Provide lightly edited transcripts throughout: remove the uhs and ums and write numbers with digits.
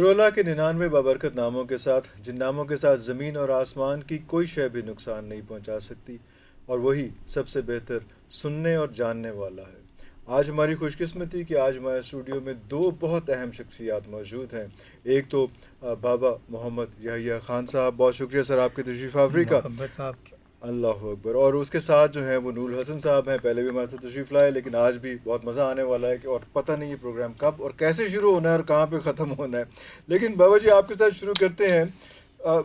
شروع کے 99 بابرکت ناموں کے ساتھ، جن ناموں کے ساتھ زمین اور آسمان کی کوئی شے بھی نقصان نہیں پہنچا سکتی، اور وہی سب سے بہتر سننے اور جاننے والا ہے۔ آج ہماری خوش قسمتی کہ آج ہمارے اسٹوڈیو میں دو بہت اہم شخصیات موجود ہیں۔ ایک تو بابا محمد یحییٰ خان صاحب، بہت شکریہ سر آپ کی تشریف آوری کا۔ محبت آپ کی۔ اللہ اکبر۔ اور اس کے ساتھ جو ہیں وہ نور الحسن صاحب ہیں، پہلے بھی ہمارے ساتھ تشریف لائے، لیکن آج بھی بہت مزہ آنے والا ہے کہ اور پتہ نہیں یہ پروگرام کب اور کیسے شروع ہونا ہے اور کہاں پہ ختم ہونا ہے۔ لیکن بابا جی آپ کے ساتھ شروع کرتے ہیں۔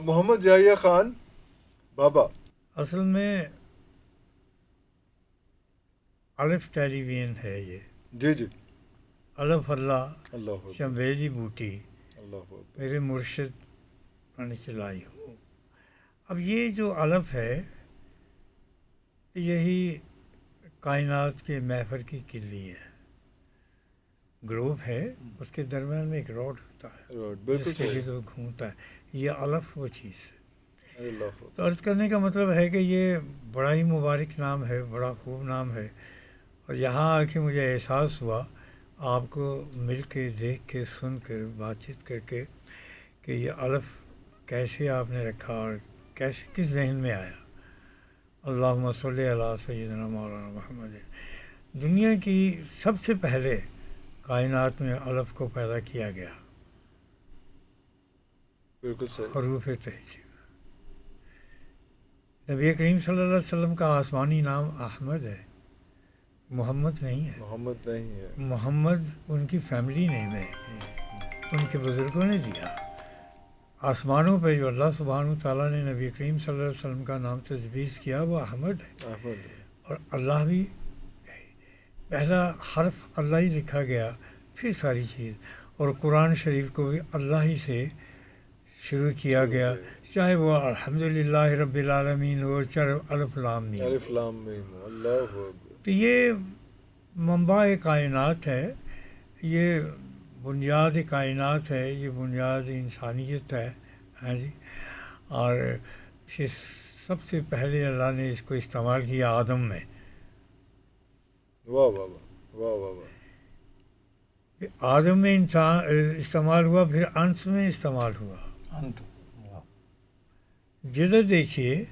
محمد یحییٰ خان بابا، اصل میں الف ٹیلی ویژن ہے یہ، جی جی، الف اللہ اللہ اکبر، چنبیلی بوٹی اللہ اکبر، میرے مرشد نے چلائی ہوں۔ اب یہ جو الف ہے یہی کائنات کے محور کی کلی ہے، گلوب ہے، اس کے درمیان میں ایک روڈ ہوتا ہے بالکل جس سے صحیح، یہ تو گھومتا ہے، یہ الف وہ چیز ہے۔ اللہ اکبر، تو عرض کرنے کا مطلب ہے کہ یہ بڑا ہی مبارک نام ہے، بڑا خوب نام ہے، اور یہاں آ کے مجھے احساس ہوا آپ کو مل کے، دیکھ کے، سن کر، بات چیت کر کے کہ یہ الف کیسے آپ نے رکھا اور کیسے کس ذہن میں آیا۔ اللہم صلی علی سیدنا مولانا محمد۔ دنیا کی سب سے پہلے کائنات میں الف کو پیدا کیا گیا، بالکل صحیح، حروف تہجی۔ نبی کریم صلی اللہ علیہ وسلم کا آسمانی نام احمد ہے، محمد نہیں ہے۔ محمد نہیں ہے، محمد ان کی فیملی نیم ہے، ان کے بزرگوں نے دیا۔ آسمانوں پہ جو اللہ سبحانہ تعالیٰ نے نبی کریم صلی اللہ علیہ وسلم کا نام تجویز کیا وہ احمد ہے، احمد، اور اللہ بھی پہلا حرف اللہ ہی لکھا گیا، پھر ساری چیز، اور قرآن شریف کو بھی اللہ ہی سے شروع کیا گیا، چاہے وہ الحمدللہ رب العالمین ہو، چاہے الف لام میم۔ الف لام میم، اللہ اکبر، تو یہ منبع کائنات ہے، یہ بنیاد کائنات ہے، یہ بنیاد انسانیت ہے، ہاں جی۔ اور پھر سب سے پہلے اللہ نے اس کو استعمال کیا آدم میں، واہ واہ واہ، واہ واہ واہ، پھر آدم میں انسان استعمال ہوا، پھر انس میں استعمال ہوا۔ جدھر دیکھیے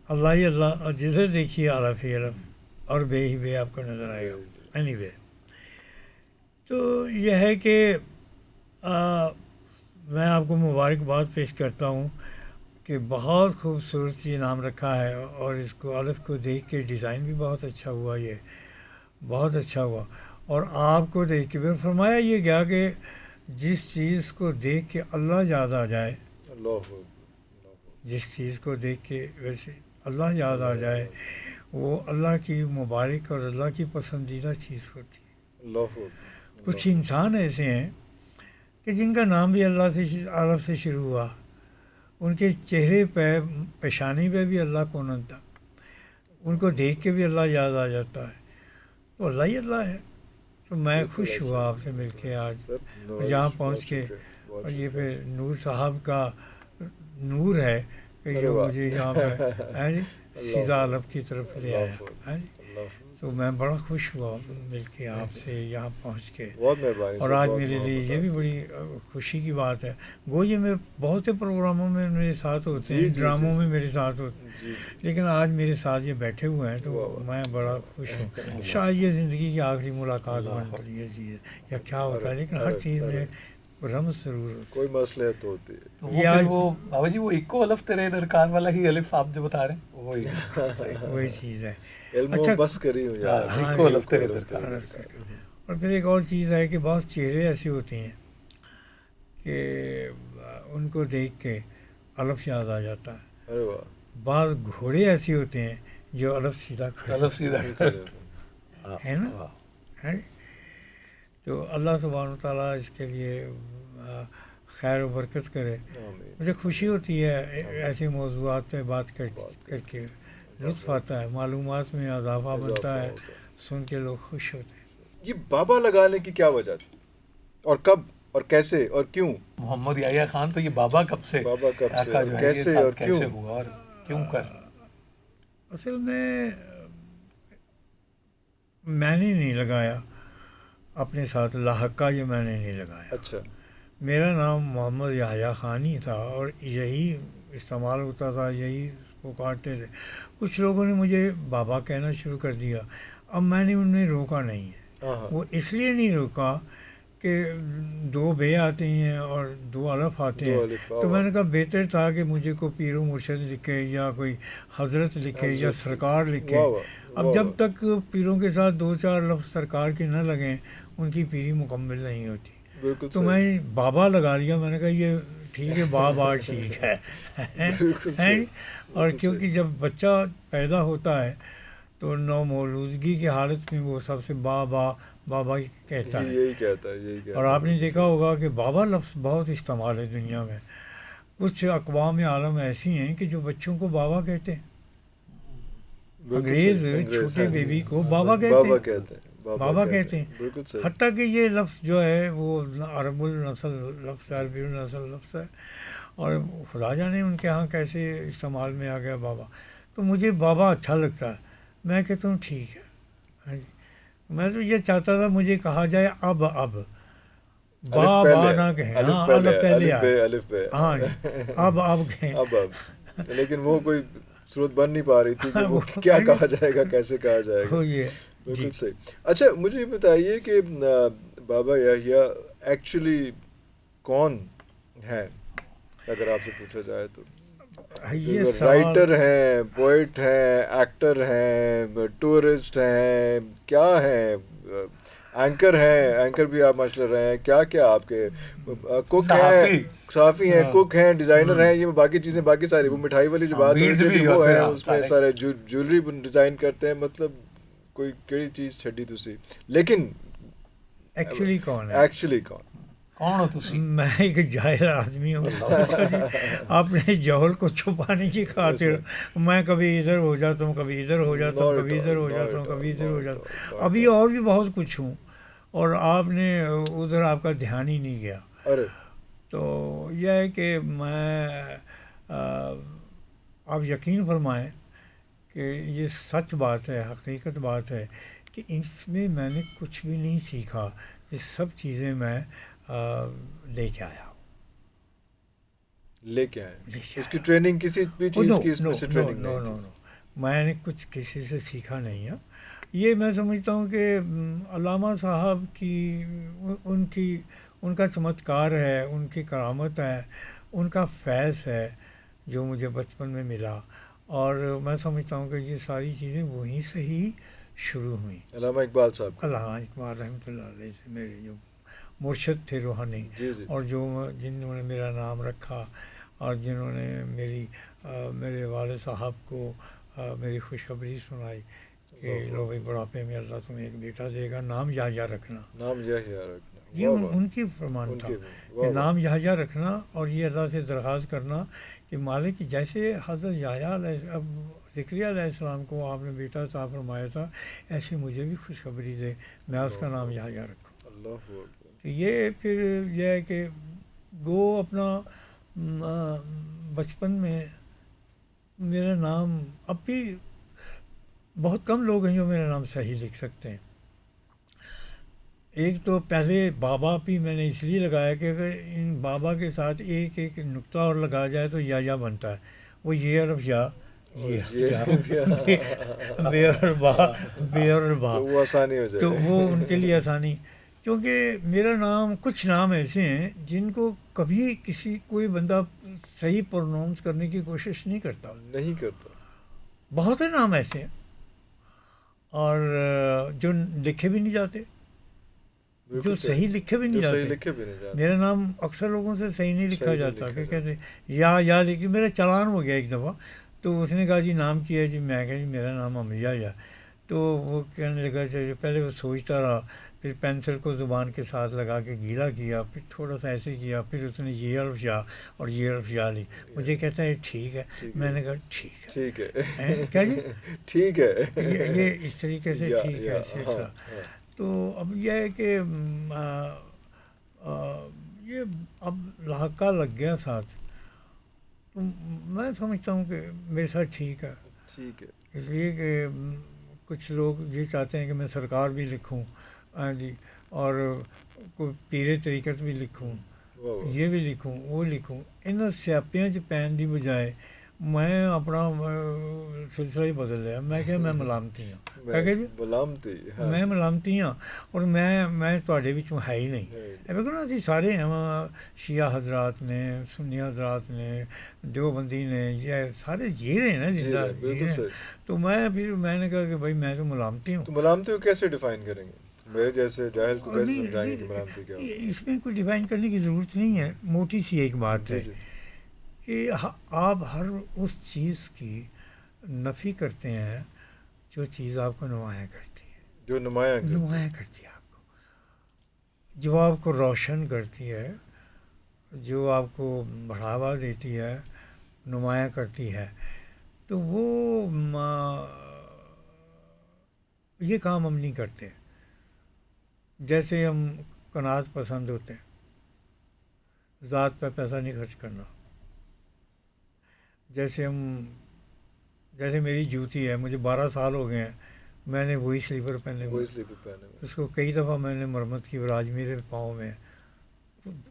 اللہ ہی اللہ، اور جدھر دیکھیے الف ہی الف، اور بے ہی بے آپ کو نظر آئے گا۔ اینی وے، تو یہ ہے کہ میں آپ کو مبارکباد پیش کرتا ہوں کہ بہت خوبصورت یہ نام رکھا ہے، اور اس کو الف کو دیکھ کے ڈیزائن بھی بہت اچھا ہوا، یہ بہت اچھا ہوا۔ اور آپ کو دیکھ کے فرمایا یہ گیا کہ جس چیز کو دیکھ کے اللہ یاد آ جائے، اللہ اکبر، جس چیز کو دیکھ کے ویسے اللہ یاد آ جائے، وہ اللہ کی مبارک اور اللہ کی پسندیدہ چیز ہوتی ہے۔ اللہ اکبر، کچھ انسان ایسے ہیں کہ جن کا نام بھی اللہ سے الف سے شروع ہوا، ان کے چہرے پہ، پیشانی پہ بھی اللہ کو نہ تھا، ان کو دیکھ کے بھی اللہ یاد آ جاتا ہے، تو اللہ ہی اللہ ہے۔ تو میں خوش ہوا آپ سے مل کے آج، اور یہاں پہنچ کے، اور یہ پھر نور صاحب کا نور ہے کہ جو مجھے یہاں پہ سیدھا الف کی طرف لے آیا ہے جی۔ تو میں بڑا خوش ہوا مل کے آپ سے یہاں پہنچ کے، اور آج میرے لیے یہ بھی بڑی خوشی کی بات ہے۔ گو یہ میں بہت سے پروگراموں میں میرے ساتھ ہوتے ہیں، ڈراموں میں میرے ساتھ ہوتے ہیں، لیکن آج میرے ساتھ یہ بیٹھے ہوئے ہیں تو میں بڑا خوش ہوں۔ شاید یہ زندگی کی آخری ملاقات بن رہی ہے چیز، یا کیا ہوتا ہے، لیکن ہر چیز میں رمز ضرور ہوتی ہے، کوئی مصلحت ہوتی ہے۔ تو وہ پھر وہ بابا جی وہ ایکو الف تیرے درکار والا ہی الف آپ جو بتا رہے ہیں وہی چیز ہے۔ اچھا، بس کری ہوں یار، ایکو الف تیرے درکار۔ اور پھر ایک اور چیز ہے کہ بعض چہرے ایسے ہوتے ہیں کہ ان کو دیکھ کے الف یاد آ جاتا ہے، ارے واہ، بعض گھوڑے ایسے ہوتے ہیں جو الف سیدھا کھڑے الف سیدھا ہے نا، ہے۔ تو اللہ سبحانہ تعالیٰ اس کے لیے خیر و برکت کرے۔ مجھے خوشی ہوتی ہے ایسے موضوعات پہ بات کر کے، لطف آتا ہے، معلومات میں اضافہ بنتا ہے، سن کے لوگ خوش ہوتے ہیں۔ یہ بابا لگانے کی کیا وجہ تھی، اور کب اور کیسے اور کیوں؟ محمد یحییٰ خان تو یہ بابا کب سے، کیسے اور کیوں ہوا اور کیوں کر؟ اصل میں نے نہیں لگایا اپنے ساتھ، لاحقہ یہ میں نے نہیں لگایا۔ اچھا، میرا نام محمد یحییٰ خان ہی تھا اور یہی استعمال ہوتا تھا، یہی اس کو کاٹتے تھے. کچھ لوگوں نے مجھے بابا کہنا شروع کر دیا. اب میں نے انہیں روکا نہیں ہے. ہاں ہاں وہ اس لیے نہیں روکا کہ 2 بے آتے ہیں اور 2 الف آتے دو ہیں، الف تو میں نے کہا بہتر تھا کہ مجھے کوئی پیر و مرشد لکھے یا کوئی حضرت لکھے یا حضرت سرکار لکھے. واہ واہ اب واہ جب واہ. تک پیروں کے ساتھ 2-4 لفظ سرکار کے نہ لگیں ان کی پیری مکمل نہیں ہوتی. بالکل تو صحیح. میں بابا لگا لیا. میں نے کہا یہ ٹھیک ہے، بابا ٹھیک ہے. بالکل ہیں؟ صحیح. اور بالکل کیونکہ صحیح. جب بچہ پیدا ہوتا ہے تو نومولودگی کی حالت میں وہ سب سے بابا بابا کہتا ہے. یہی کہتا ہے، یہی کہتا اور ہے. آپ نے بالکل دیکھا صحیح. ہوگا کہ بابا لفظ بہت استعمال ہے دنیا میں. کچھ اقوام عالم ایسی ہیں کہ جو بچوں کو بابا کہتے ہیں. بالکل انگریز صحیح. انگریز چھوٹے ہاں جی، بیبی کو ہاں، بابا کہتے بابا ہیں. کہتے ہیں، بابا کہتے ہیں. بالکل صحیح. حتیٰ کہ یہ لفظ جو ہے وہ عرب النسل لفظ ہے، عربی النسل لفظ ہے، اور خدا جانے ان کے ہاں کیسے استعمال میں آ گیا بابا. تو مجھے بابا اچھا لگتا ہے. میں کہتا ہوں ٹھیک ہے. ہاں جی. میں تو یہ چاہتا تھا مجھے کہا جائے اب الف با پہلے نہ ہے، کہیں. الف ہاں پہلے الف ہے، پہلے الف آئے. بے، الف بے. ہاں جی. اب کہیں. اب لیکن وہ کوئی صورت بن نہیں پا رہی تھی کہ وہ وہ کیا کہا جائے گا، کیسے کہا جائے گا. ہو یہ بالکل جی. صحیح. اچھا مجھے یہ بتائیے کہ بابا یحییٰ ایکچولی کون ہیں، اگر آپ سے پوچھا جائے تو؟ یہ سوال رائٹر ہیں، پوئٹ ہیں، ایکٹر ہیں، ٹورسٹ ہیں، کیا ہیں؟ اینکر ہیں، اینکر بھی آپ ماشاء اللہ رہے ہیں. کیا کیا آپ کے کک ہیں، صحافی. صحافی ہیں، ہاں. کک ہیں، ڈیزائنر ہیں، یہ باقی چیزیں باقی ساری. وہ مٹھائی والی جو ہاں، بات ہو رہی بیڈز تھی بھی وہ ہوتے ہے، ہیں اس میں سارے جیولری ڈیزائن کرتے ہیں. مطلب کوئی کیڑی چیز چھڈی تسی. لیکن ایکچولی کون ہے؟ ایکچولی کون کون ہو تسی؟ میں ایک جاہل آدمی ہوں. جی. اپنے جوہل کو چھپانے کی خاطر میں کبھی ادھر ہو جاتا ہوں، کبھی ادھر ہو جاتا ہوں، کبھی ادھر ہو جاتا ہوں، کبھی ادھر ہو جاتا ہوں. ابھی اور بھی بہت کچھ ہوں اور آپ نے ادھر آپ کا دھیان ہی نہیں گیا. ارے تو یہ ہے کہ میں آپ یقین فرمائیں کہ یہ سچ بات ہے، حقیقت بات ہے کہ اس میں نے کچھ بھی نہیں سیکھا. یہ سب چیزیں میں لے کے آیا ہوں. لے کے آئے. لے کے اس کی آیا. ٹریننگ کسی بھی نو چیز کی اس نو میں سے نو ٹریننگ نو نہیں نو تھی؟ نو میں نے کچھ کسی سے سیکھا نہیں ہے. یہ میں سمجھتا ہوں کہ علامہ صاحب کی ان کا چمتکار ہے، ان کی کرامت ہے، ان کا فیض ہے جو مجھے بچپن میں ملا. اور میں سمجھتا ہوں کہ یہ ساری چیزیں وہیں سے ہی شروع ہوئیں. علامہ اقبال صاحب کا. علامہ اقبال رحمۃ اللہ علیہ سے میرے جو مرشد تھے روحانی، جی جی. اور جنہوں نے میرا نام رکھا اور جنہوں نے میرے والد صاحب کو میری خوشخبری سنائی کہ لو بھائی بڑھاپے میں اللہ تمہیں ایک بیٹا دے گا، نام یحییٰ رکھنا. نام یحییٰ رکھنا. یہ واہ واہ. ان کی فرمان ان تھا کے کہ واہ واہ. نام یحییٰ رکھنا، اور یہ اللہ سے درخواست کرنا کہ مالک جیسے حضرت یحییٰ اب زکریا علیہ السلام کو آپ نے بیٹا عطا فرمایا تھا، ایسے مجھے بھی خوشخبری دے، میں اس کا نام یحییٰ رکھوں. اللہ اکبر. تو یہ پھر یہ ہے کہ وہ اپنا بچپن میں میرا نام، اب بھی بہت کم لوگ ہیں جو میرا نام صحیح لکھ سکتے ہیں. ایک تو پہلے بابا بھی میں نے اس لیے لگایا کہ اگر ان بابا کے ساتھ ایک نقطہ اور لگایا جائے تو یا بنتا ہے. وہ یہ حرف یا، یہ بے اور با، تو وہ آسانی ہو جائے. تو وہ ان کے لیے آسانی. کیونکہ میرا نام، کچھ نام ایسے ہیں جن کو کبھی کوئی بندہ صحیح پروناؤنس کرنے کی کوشش نہیں کرتا. نہیں کرتا. بہت سے نام ایسے ہیں اور جو لکھے بھی نہیں جاتے، جو صحیح لکھے بھی نہیں جو صحیح جاتے. لکھے بھی نہیں جاتے. میرا نام اکثر لوگوں سے صحیح نہیں لکھا صحیح نہیں جاتا لکھا کہ کہتے یا لکھی. میرا چلان ہو گیا ایک دفعہ، تو اس نے کہا جی نام کیا ہے جی. میں کہا جی میرا نام امیہ یا. تو وہ کہنے لگا پہلے وہ سوچتا رہا، پھر پینسل کو زبان کے ساتھ لگا کے گیلا کیا، پھر تھوڑا سا ایسے کیا، پھر اس نے یہ حرف یا اور یہ حرف یا لی. مجھے کہتا ہے ٹھیک ہے. میں نے کہا ٹھیک ہے. ٹھیک ہے. کیا جی ٹھیک ہے. یہ اس طریقے سے ٹھیک ہے سلسلہ. تو اب یہ ہے کہ یہ اب لاحقہ لگ گیا ساتھ، تو میں سمجھتا ہوں کہ میرے ساتھ ٹھیک ہے. ٹھیک ہے. اس لیے کہ کچھ لوگ یہ چاہتے ہیں کہ میں سرکار بھی لکھوں جی، اور کوئی پیر طریقت بھی لکھوں. یہ بھی لکھوں وہ لکھوں. ان سیاپیاں 'ਚ ਪੈਣ ਦੀ ਬਜਾਏ ਮੈਂ ਆਪਣਾ سلسلہ ہی بدل لیا. میں کہ میں ملامتی ہوں. کہا کہ میں ملامتی ہاں اور میں ਤੁਹਾਡੇ ਵਿੱਚ ہے ਹੀ نہیں. ਵੇਖੋ ਨਾ ਅਸੀਂ ਸਾਰੇ ਹਾਂ, شیعہ حضرات نے, سنی حضرات نے, دیوبندی نے, یہ سارے جی رہے ہیں نا, زندہ جی رہے ہیں. تو میں نے کہا کہ بھائی میں تو ملامتی ہوں. ملامتی کو کیسے ڈیفائن کریں گے؟ میرے جیسے جاہل کو کیسے سمجھائیں گے کہ ملامتی کیا ہوتا ہے؟ اس میں کوئی ڈیفائن کرنے کی ضرورت نہیں ہے. موٹی سی ایک بات ہے کہ آپ ہر اس چیز کی نفی کرتے ہیں جو چیز آپ کو نمایاں کرتی ہے, جو نمایاں کرتی ہے آپ کو, جو آپ کو روشن کرتی ہے, جو آپ کو بڑھاوا دیتی ہے, نمایاں کرتی ہے. تو وہ یہ کام ہم نہیں کرتے. جیسے ہم قناعت پسند ہوتے ہیں, ذات پہ پیسہ نہیں خرچ کرنا. جیسے میری جوتی ہے, مجھے 12 سال ہو گئے ہیں, میں نے وہی سلیپر پہنے ہوئے, اس کو کئی دفعہ میں نے مرمت کی اور آج میرے پاؤں میں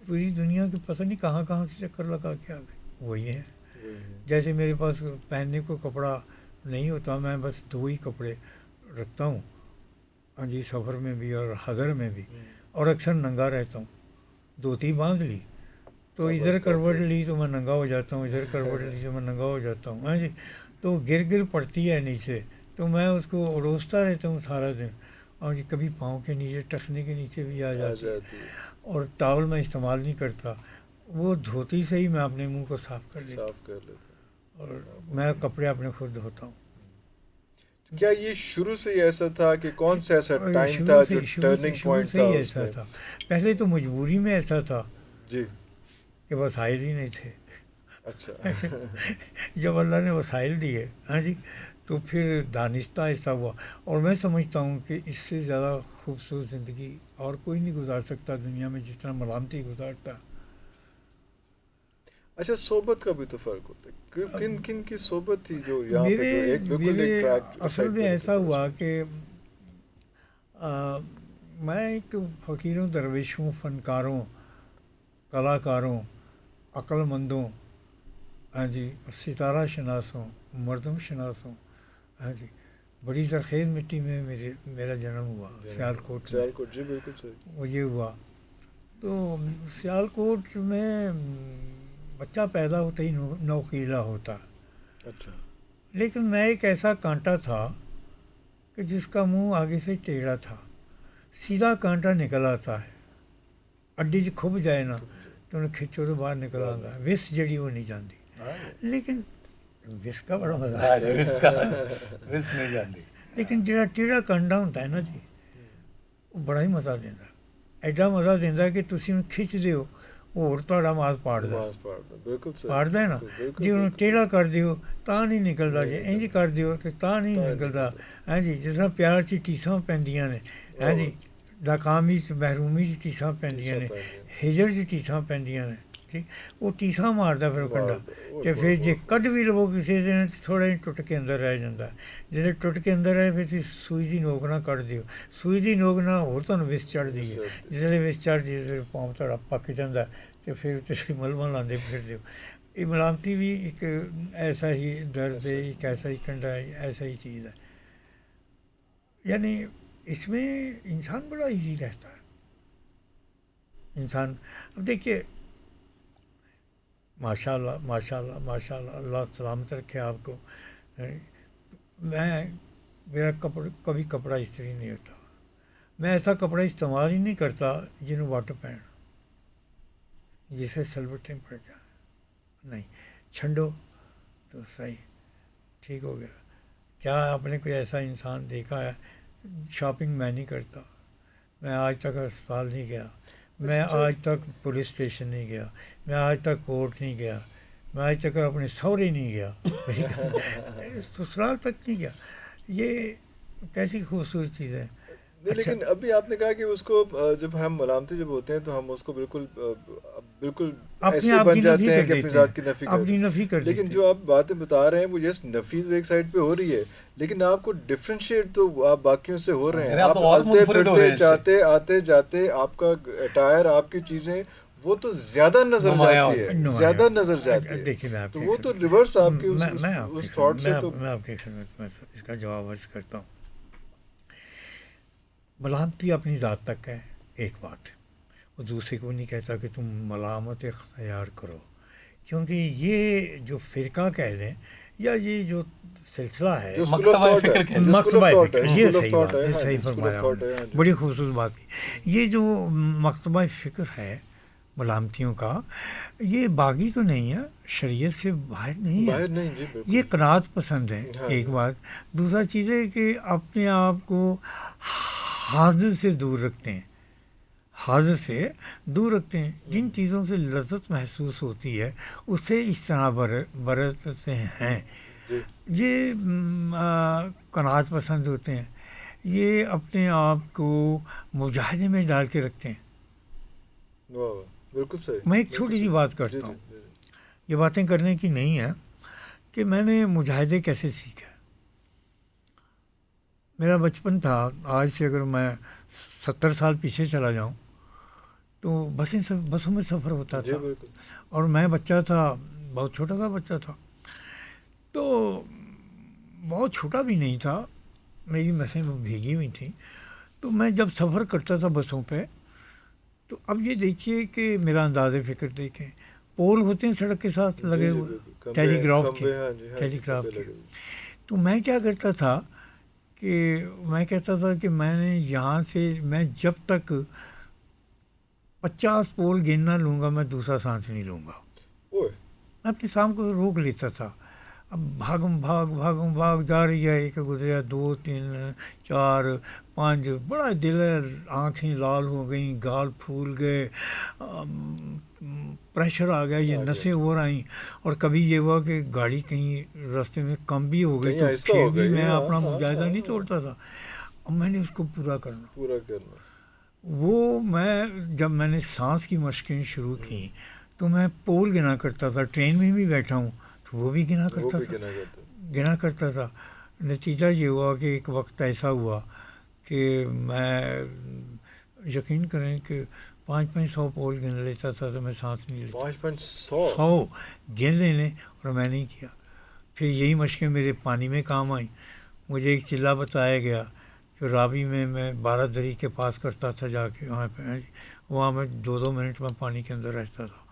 پوری دنیا کے پتہ نہیں کہاں سے چکر لگا کے آ گئی, وہی ہیں. جیسے میرے پاس پہننے کو کپڑا نہیں ہوتا, میں بس 2 ہی کپڑے رکھتا ہوں, ہاں جی, سفر میں بھی اور حضر میں بھی, اور اکثر ننگا رہتا ہوں. دھوتی باندھ لی تو ادھر کروٹ لی تو میں ننگا ہو جاتا ہوں, ادھر کروٹ لی تو میں ننگا ہو جاتا ہوں. ہاں جی, تو گر پڑتی ہے نیچے, تو میں اس کو اڑوستا رہتا ہوں سارا دن. اور جی کبھی پاؤں کے نیچے, ٹخنے کے نیچے بھی آ جاتی ہے. اور ٹاول میں استعمال نہیں کرتا, وہ دھوتی سے ہی میں اپنے منہ کو صاف کر لیتا ہوں, اور میں کپڑے اپنے خود دھوتا ہوں. کیا یہ شروع سے ہی ایسا تھا کہ کون سا ایسا ٹائم تھا جو ٹرننگ پوائنٹ تھا اس میں؟ پہلے تو مجبوری میں ایسا تھا جی کہ وسائل ہی نہیں تھے. اچھا. جب اللہ نے وسائل دیے, ہاں جی, تو پھر دانستہ ایسا ہوا. اور میں سمجھتا ہوں کہ اس سے زیادہ خوبصورت زندگی اور کوئی نہیں گزار سکتا دنیا میں جتنا ملامتی گزارتا. اچھا, صحبت کا بھی تو فرق ہوتا ہے. کن کی صحبت تھی جو یہاں پہ جو ایک بالکل ایک ٹریک اصل میں ایسا ہوا کہ میں ایک فقیروں, درویشوں, فنکاروں, کلاکاروں, عقل مندوں, ہاں جی, ستارہ شناسوں, مردم شناسوں, ہاں جی, بڑی زرخیز مٹی میں میرا جنم ہوا, سیالکوٹ میں. جی بالکل صحیح. وہ یہ ہوا تو سیالکوٹ میں بچہ پیدا ہوتا ہی نوخیلا ہوتا. اچھا. لیکن میں ایک ایسا کانٹا تھا کہ جس کا منہ آگے سے ٹیڑھا تھا, سیدھا کانٹا نکل آتا ہے, اڈی چ کھب جائے نا تو انہیں کھچو تو باہر نکل آتا ہے, وس جڑی وہ نہیں جاندی. لیکن وس کا بڑا مزہ ہے, لیکن جڑا ٹیڑھا کانٹا ہوتا ہے نا جی, وہ بڑا ہی مزہ دینا. ایڈا مزہ دینا کہ تسی انہیں کھچ دیو, اور تھوڑا ماس پاڑ ہے نا جی. انہوں ٹیڑھا کر دیو تا نہیں نکلتا, جی انج کر دیو کہ تا نہیں نکلتا. ہاں جی, جس طرح پیار چ ٹیساں پیندیاں نے, ہاں جی, ناکامی محرومی چ ٹیساں پیندیاں نے, ہجر چ ٹیساں پیندیاں نے, ٹھیک, وہ ٹیساں مارتا پھر کنڈا. تو پھر جی کڈ بھی لو کسی دن تھوڑا جہا ٹوٹ کے اندر رہ جاتا ہے. جیسے ٹوٹ کے اندر رہے پھر سوئی کی نوک نہ کٹ دیو, سوئی کی نوک نہ ہو تمہیں وس چڑھ دی ہے. جسے وس چڑھ دی پھر پاؤں تھوڑا پک جاتا ہے, تو پھر تھی ململ لاندے پھر دیو. یہ ملامتی بھی ایک ایسا ہی درد ہے, ایک ایسا ہی کنڈا ہے, ایسا ہی چیز ہے. یعنی اس میں انسان بڑا ایزی رہتا ہے. انسان اب دیکھیے, ماشاء اللہ ماشاء اللہ ماشاء اللہ, اللہ سلامت رکھے آپ کو. میرا کبھی کپڑا استری نہیں ہوتا. میں ایسا کپڑا استعمال ہی نہیں کرتا جنہوں وٹ پہن جسے سلوٹیں پڑ جائیں. نہیں, چھنڈو تو صحیح, ٹھیک ہو گیا. کیا آپ نے کوئی ایسا انسان دیکھا ہے؟ شاپنگ میں نہیں کرتا, میں آج تک اسپتال نہیں گیا, میں آج تک پولیس اسٹیشن نہیں گیا, میں آج تک کورٹ نہیں گیا, میں آج تک اپنے سہرے نہیں گیا, سسرال تک نہیں گیا. یہ کیسی خوبصورت چیز ہے. لیکن ابھی آپ نے کہا کہ اس کو جب ہم ملامتی جب ہوتے ہیں تو ہم اس کو بالکل ایسے بن جاتے ہیں کہ اپنی ذات کی نفی کرتے ہیں. لیکن جو آپ باتیں بتا رہے ہیں وہ یس نفی ایک سائڈ پہ ہو رہی ہے, لیکن آپ کو ڈفرینشیٹ تو آپ باقیوں سے ہو رہے ہیں. آپ چلتے پھرتے جاتے آتے جاتے, آپ کا اٹائر, آپ کی چیزیں وہ تو زیادہ نظر نمایاں جاتی ہے، نمایاں۔ زیادہ نظر جاتی ہے. دیکھیے میں آپ تو کی وہ تو ریورس آپ کے میں آپ اس کی تھاٹ سے تو میں آپ کی خدمت میں اس کا جواب عرض کرتا ہوں. ملامتی اپنی ذات تک ہے ایک بات، وہ دوسرے کو نہیں کہتا کہ تم ملامت اختیار کرو، کیونکہ یہ جو فرقہ کہہ لیں یا یہ جو سلسلہ ہے، جو اسکول آف مکتبہ تھاٹ فکر ہے، کہتے ہیں. جو اسکول آف مکتبہ تھاٹ ہے، فکر، یہ اسکول آف صحیح تھاٹ بات ہے، ہے، ہاں جی، صحیح اسکول فرمایا آف آپ تھاٹ ہے، ہاں نے، جی. بڑی خصوص بات کی. یہ جو مکتبہ فکر ہے ملامتیوں کا، یہ باغی تو نہیں ہے، شریعت سے باہر نہیں ہے، باہر نہیں جی، بالکل. یہ قناعت پسند ہے ہاں ایک جی. بات. دوسرا چیز ہے کہ اپنے آپ کو حاضر سے دور رکھتے ہیں، حاضر سے دور رکھتے ہیں. جن چیزوں سے لذت محسوس ہوتی ہے اس سے اجتناب برتتے ہیں. جی یہ قناعت پسند ہوتے ہیں، یہ اپنے آپ کو مجاہدے میں ڈال کے رکھتے ہیں. واہ واہ، بالکل صحیح. میں ایک بالکل چھوٹی سی صحیح. بات جی کرتا جی ہوں، جی جی. یہ باتیں کرنے کی نہیں ہے کہ میں نے مجاہدے کیسے سیکھا. میرا بچپن تھا، آج سے اگر میں 70 سال پیچھے چلا جاؤں تو بسوں میں سفر ہوتا جی تھا، بالکل. اور میں بچہ تھا، بہت چھوٹا سا بچہ تھا، تو بہت چھوٹا بھی نہیں تھا، میری نسیں بھیگی ہوئی تھیں. تو میں جب سفر کرتا تھا بسوں پہ، تو اب یہ دیکھیے کہ میرا انداز فکر دیکھیں، پول ہوتے ہیں سڑک کے ساتھ جی لگے جی ہوئے، بالکل. ٹیلی گراف کے، کھمبے، ہاں جی ہاں جی، ٹیلی گراف کھمبے کے. لگے ہوئے. تو میں کیا کرتا تھا کہ میں کہتا تھا کہ میں نے یہاں سے، میں جب تک 50 پول گن نہ لوں گا میں دوسرا سانس نہیں لوں گا. اوئے. میں اپنی سانس کو روک لیتا تھا. اب بھاگ جا رہی ہے، ایک گزریا، 2 3 4 5، بڑا دل ہے، آنکھیں لال ہو گئیں، گال پھول گئے، پریشر آ گیا، یہ آ گیا. نسیں اور آئیں. اور کبھی یہ ہوا کہ گاڑی کہیں راستے میں کم بھی ہو گئی کہیں تو آہستہ پھر ہو بھی گئی. میں ہاں اپنا ہاں مجاہدہ ہاں نہیں ہاں. توڑتا تھا. اب میں نے اس کو پورا کرنا. پورا کرنا. وہ میں جب میں نے سانس کی مشقیں شروع کی تو میں پول گنا کرتا تھا. ٹرین میں بھی بیٹھا ہوں تو وہ بھی گنا وہ کرتا بھی تھا، گنا کرتا. گنا کرتا تھا. نتیجہ یہ ہوا کہ ایک وقت ایسا ہوا کہ میں، یقین کریں کہ 500 پول گن لیتا تھا تو میں سانس نہیں لیتا. 5.100. 100 گن لینے، اور میں نہیں کیا. پھر یہی مشقیں میرے پانی میں کام آئیں. مجھے ایک چلہ بتایا گیا کہ رابی میں 12 دری کے پاس کرتا تھا جا کے، وہاں میں 2 منٹ میں پانی کے اندر رہتا تھا.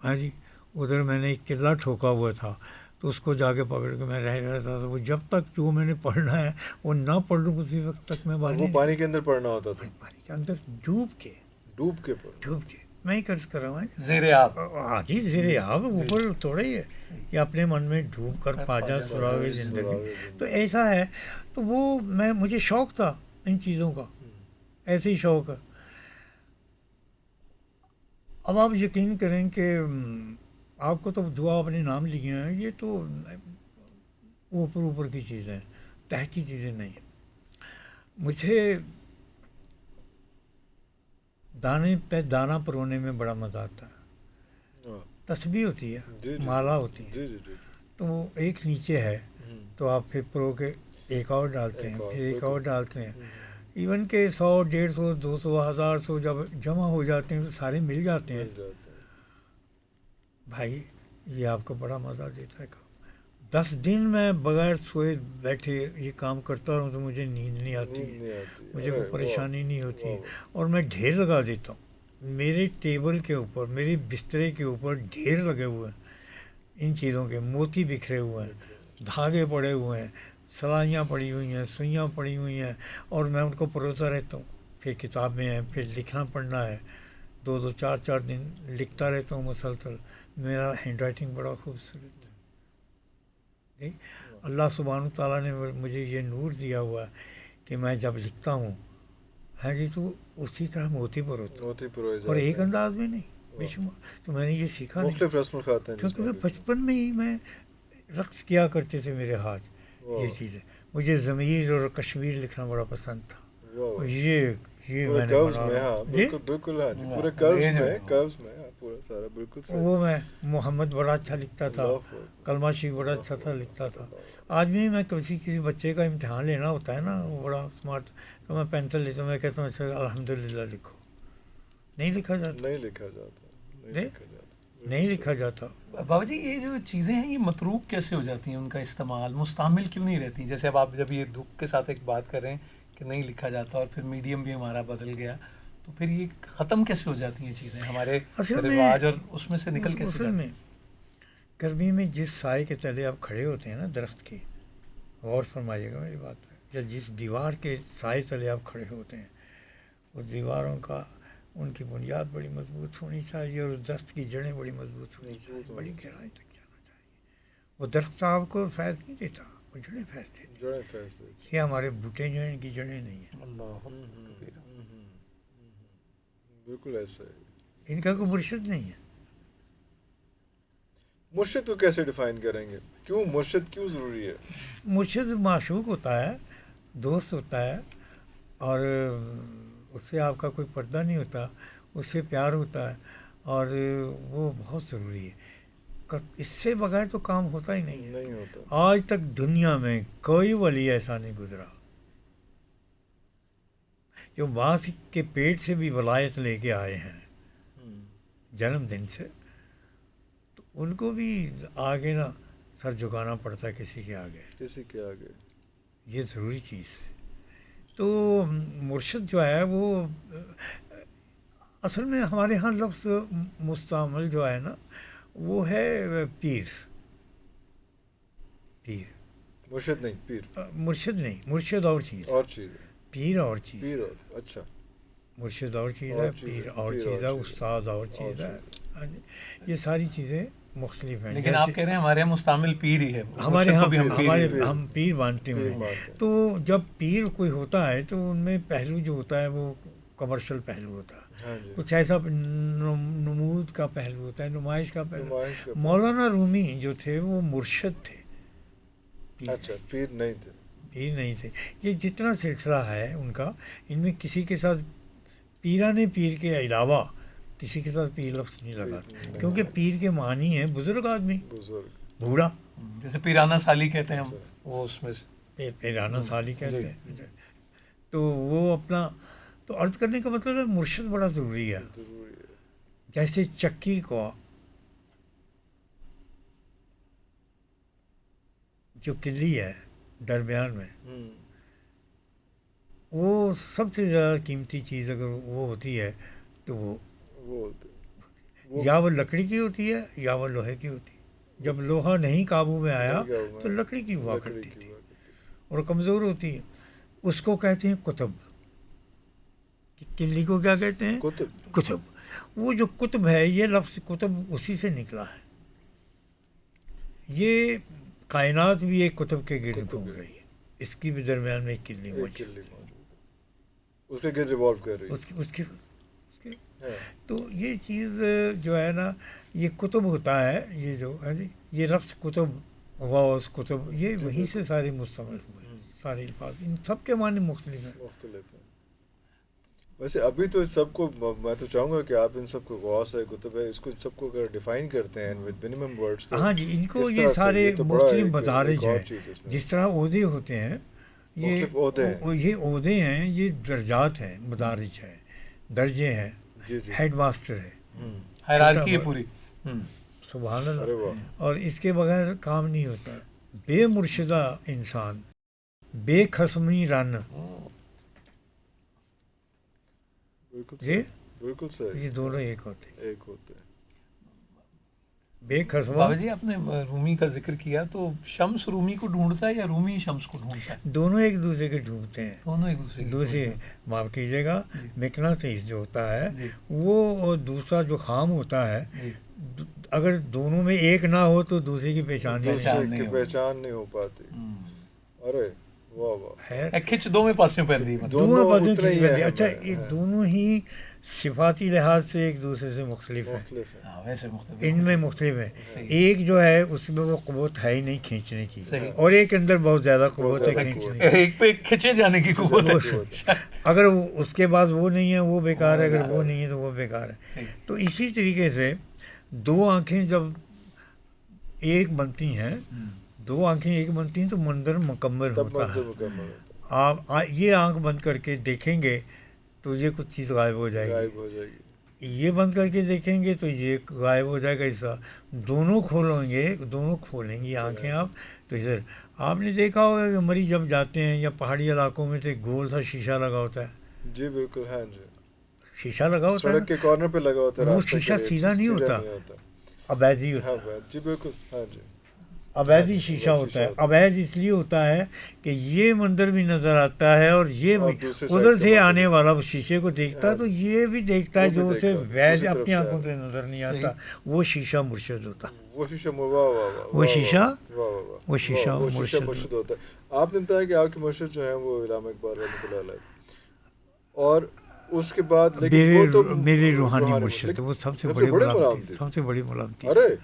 ہاں جی، ادھر میں نے ایک قلعہ ٹھوکا ہوا تھا تو اس کو جا کے پکڑ کے میں رہتا تھا. وہ جب تک جو میں نے پڑھنا ہے وہ نہ پڑھ لوں اسی وقت تک میں باہر وہ نہیں پانی کے اندر پڑنا ہوتا تھا. پانی کے اندر ڈوب کے ڈوب کے. میں ہی قرض کر رہا ہوں. زیر آب. ہاں جی، زیر آب، اوپر تھوڑا ہی ہے کہ اپنے من میں ڈوب کر پا جا سراغ زندگی. تو ایسا ہے. تو وہ مجھے شوق تھا ان چیزوں کا، ایسے ہی شوق ہے. اب آپ یقین کریں کہ آپ کو تو جو آپ نے نام لیے ہیں یہ تو اوپر کی چیزیں ہیں، تہ کی چیزیں نہیں. مجھے دانے پہ دانہ پرونے میں بڑا مزہ آتا ہے. تسبیح ہوتی ہے، مالا ہوتی ہے، تو ایک نیچے ہے تو آپ پھر پرو کے ایک اور ڈالتے ہیں، پھر ایک اور ڈالتے ہیں. ایون کہ 100 150 200 1000 جب جمع ہو جاتے ہیں تو سارے مل جاتے ہیں. بھائی یہ آپ کو بڑا مزہ دیتا ہے کام. 10 دن میں بغیر سوئے بیٹھے یہ کام کرتا رہوں تو مجھے نیند نہیں آتی ہے، مجھے کوئی پریشانی نہیں ہوتی ہے. اور میں ڈھیر لگا دیتا ہوں. میرے ٹیبل کے اوپر، میرے بسترے کے اوپر ڈھیر لگے ہوئے ہیں ان چیزوں کے. موتی بکھرے ہوئے ہیں، دھاگے پڑے ہوئے ہیں، سلائیاں پڑی ہوئی ہیں، سوئیاں پڑی ہوئی ہیں، اور میں ان کو پروتا رہتا ہوں. پھر کتابیں ہیں، پھر لکھنا پڑھنا ہے. 2 4 دن لکھتا رہتا ہوں مسلسل. میرا ہینڈ رائٹنگ بڑا خوبصورت ہے. اللہ سبحانہ تعالیٰ نے مجھے یہ نور دیا ہوا ہے کہ میں جب لکھتا ہوں ہے جی تو اسی طرح موتی پروتا ہوں، اور ایک انداز میں نہیں، بے شمار. تو میں نے یہ سیکھا نہیں، مختلف رسم کھاتے ہیں کیونکہ میں بچپن میں ہی میں رقص کیا کرتے تھے میرے ہاتھ. یہ چیزیں مجھے ضمیر اور کشمیر لکھنا بڑا پسند تھا. اور یہ میں نے بالکل ہاں جی، پورے کروز میں پورا سارا بالکل صحیح. وہ میں محمد بڑا اچھا لکھتا تھا، کلمہ شریف بڑا اچھا تھا لکھتا تھا. آج بھی میں کسی بچے کا امتحان لینا ہوتا ہے نا، وہ بڑا اسمارٹ، تو میں پینسل لیتا ہوں، میں کہتا ہوں اچھا الحمدللہ لکھو. نہیں لکھا جاتا. نہیں لکھا جاتا. بابا جی یہ جو چیزیں ہیں یہ متروک کیسے ہو جاتی ہیں، ان کا استعمال مستعمل کیوں نہیں رہتی؟ جیسے اب آپ جب یہ دکھ کے ساتھ ایک بات کر رہے ہیں کہ نہیں لکھا جاتا اور پھر میڈیم بھی ہمارا بدل گیا، تو پھر یہ ختم کیسے ہو جاتی ہیں چیزیں ہمارے رواج اور اس میں سے نکل کیسے اصل میں گرمی میں جس سائے کے تلے آپ کھڑے ہوتے ہیں نا درخت کے، غور فرمائیے گا میری بات پہ، یا جس دیوار کے سائے تلے آپ کھڑے ہوتے ہیں، اس دیواروں کا ان کی بنیاد بڑی مضبوط ہونی چاہیے اور اس درخت کی جڑیں بڑی مضبوط ہونی چاہیے، بڑی گہرائی تک جانا چاہیے. وہ درخت آپ کو فیض نہیں دیتا، وہ جڑیں فیض دیتی. یہ ہمارے بوٹے جو ہیں ان کی جڑیں نہیں ہیں. بالکل ایسا ہے. ان کا کوئی مرشد نہیں ہے. مرشد تو کیسے ڈیفائن کریں گے؟ کیوں مرشد کیوں ضروری ہے؟ مرشد معشوق ہوتا ہے، دوست ہوتا ہے، اور اس سے آپ کا کوئی پردہ نہیں ہوتا، اس سے پیار ہوتا ہے، اور وہ بہت ضروری ہے. اس سے بغیر تو کام ہوتا ہی نہیں ہے. نہیں ہوتا. آج تک دنیا میں کوئی ولی ایسا نہیں گزرا جو ماں کے پیٹ سے بھی ولایت لے کے آئے ہیں جنم دن سے، تو ان کو بھی آگے نا سر جھکانا پڑتا ہے کسی کے آگے. کسی کے آگے یہ ضروری چیز ہے. تو مرشد جو ہے وہ اصل میں ہمارے ہاں لفظ مستعمل جو ہے نا وہ ہے پیر. مرشد نہیں، پیر. مرشد نہیں، مرشد اور چیز، اور چیز ہے. پیر اور چیز. پیر اور اچھا. مرشد اور چیز ہے، پیر اور چیز ہے، استاد اور چیز ہے. یہ ساری چیزیں مختلف ہیں. لیکن آپ کہہ رہے ہیں ہمارے یہاں مستعمل پیر ہی ہے. ہمارے ہاں ہم پیر مانتے ہیں. تو جب پیر کوئی ہوتا ہے تو ان میں پہلو جو ہوتا ہے وہ کمرشل پہلو ہوتا ہے. کچھ ایسا نمود کا پہلو ہوتا ہے، نمائش کا پہلو. مولانا رومی جو تھے وہ مرشد تھے. اچھا، پیر نہیں تھے. پیر نہیں تھے. یہ جتنا سلسلہ ہے ان کا، ان میں کسی کے ساتھ پیرانے پیر کے علاوہ کسی کے ساتھ پیر لفظ نہیں لگاتا، کیونکہ پیر کے معنی ہے بزرگ آدمی، بوڑھا. جیسے پیرانا سالی کہتے ہیں ہم، وہ اس میں سے پیرانا سالی کہتے ہیں. تو وہ اپنا تو عرض کرنے کا مطلب ہے مرشد بڑا ضروری ہے. جیسے چکی کو جو کلی ہے درمیان میں، وہ سب سے زیادہ قیمتی چیز اگر وہ ہوتی ہے تو وہ یا وہ لکڑی کی ہوتی ہے یا وہ لوہے کی ہوتی ہے. جب لوہا نہیں قابو میں آیا تو لکڑی کی ہوا کرتی تھی اور کمزور ہوتی ہے. اس کو کہتے ہیں کتب. کلی کو کیا کہتے ہیں؟ کتب. وہ جو کتب ہے، یہ لفظ کتب اسی سے نکلا ہے. یہ کائنات بھی ایک کتب کے گرد گھوم رہی ہے. اس کی بھی درمیان میں ایک کلی موجود ہے، اس کے گرد ریوالو کر رہی ہے. اس کی تو یہ چیز جو ہے نا، یہ کتب ہوتا ہے. یہ جو ہے یہ لفظ کتب، غوث، کتب، یہ وہیں سے سارے مستعمل ہوئے. سارے الفاظ ان سب کے معنی مختلف ہیں. ویسے ابھی تو سب کو، میں تو چاہوں گا کہ آپ ان سب کو غوث ہے، کتب ہے، اس کو سب کو اگر ڈیفائن کرتے ہیں ود منیمم ورڈز. ہاں جی، ان کو یہ سارے مختلف مدارج ہیں. جس طرح عہدے ہوتے ہیں، یہ عہدے ہیں، یہ درجات ہیں، مدارج ہیں، درجے ہیں. ہیڈ ماسٹر ہے، ہائرارکی ہے پوری. سبحان اللہ. اور اس کے بغیر کام نہیں ہوتا. بے مرشدہ انسان، بے خصمی رن. بالکل صحیح. یہ دونوں ایک ہوتے ہیں. بے خصمہ. بابا جی آپ نے رومی کا ذکر کیا، تو شمس رومی کو ڈھونڈتا ہے یا رومی شمس کو ڈھونڈتا ہے؟ دونوں ایک دوسرے کے ڈھونڈتے ہیں. دونوں ایک دوسرے معاف کیجیے گا، مقناطیس جو ہوتا ہے وہ دوسرا جو خام ہوتا ہے، اگر دونوں میں ایک نہ ہو تو دوسرے کی پہچان نہیں ہو پاتی. ارے کھچ دو میں پاسوں پہلے. اچھا، یہ دونوں ہی صفاتی لحاظ سے ایک دوسرے سے مختلف ہیں. ان میں مختلف ہیں. ایک جو ہے اس میں وہ قوت ہے ہی نہیں کھینچنے کی، اور ایک اندر بہت زیادہ قوت ہے کھینچنے کی. ایک پہ کھینچے جانے کی قوت ہے. اگر اس کے بعد وہ نہیں ہے وہ بیکار ہے، اگر وہ نہیں ہے تو وہ بیکار ہے. تو اسی طریقے سے دو آنکھیں جب ایک بنتی ہیں، دو آنکھیں ایک بنتی ہیں تو منظر مکمل ہوتا ہے. آپ یہ آنکھ بند کر کے دیکھیں گے تو یہ کچھ چیز غائب ہو جائے گی. یہ بند کر کے دیکھیں گے تو یہ غائب ہو جائے گا حصہ. دونوں کھولیں گی آنکھیں آپ تو ادھر. آپ نے دیکھا ہوگا کہ مریض جب جاتے ہیں یا پہاڑی علاقوں میں تو ایک گول سا شیشہ لگا ہوتا ہے. جی بالکل. ہاں جی. شیشہ لگا ہوتا ہے سڑک کے کارنر پہ لگا ہوتا ہے. وہ شیشہ سیدھا نہیں ہوتا, ابیضی ہوتا ہے. ہاں جی بالکل. ہاں جی. ابیضی شیشہ ہوتا ہے. ابیض اس لیے ہوتا ہے کہ یہ منظر بھی نظر آتا ہے اور یہ ادھر سے آنے والا شیشے کو دیکھتا ہے تو یہ بھی دیکھتا ہے جو اسے ویز اپنی آنکھوں سے نظر نہیں آتا. وہ شیشہ مرشد ہوتا ہے. وہ شیشہ مرشد ہوتا ہے. آپ نے بتایا کہ آپ کے مرشد جو ہیں وہ علامہ اقبال رحمۃ اللہ علیہ, اور اس کے بعد میرے روحانی مرشد وہ سب سے بڑی ملامتی. ارے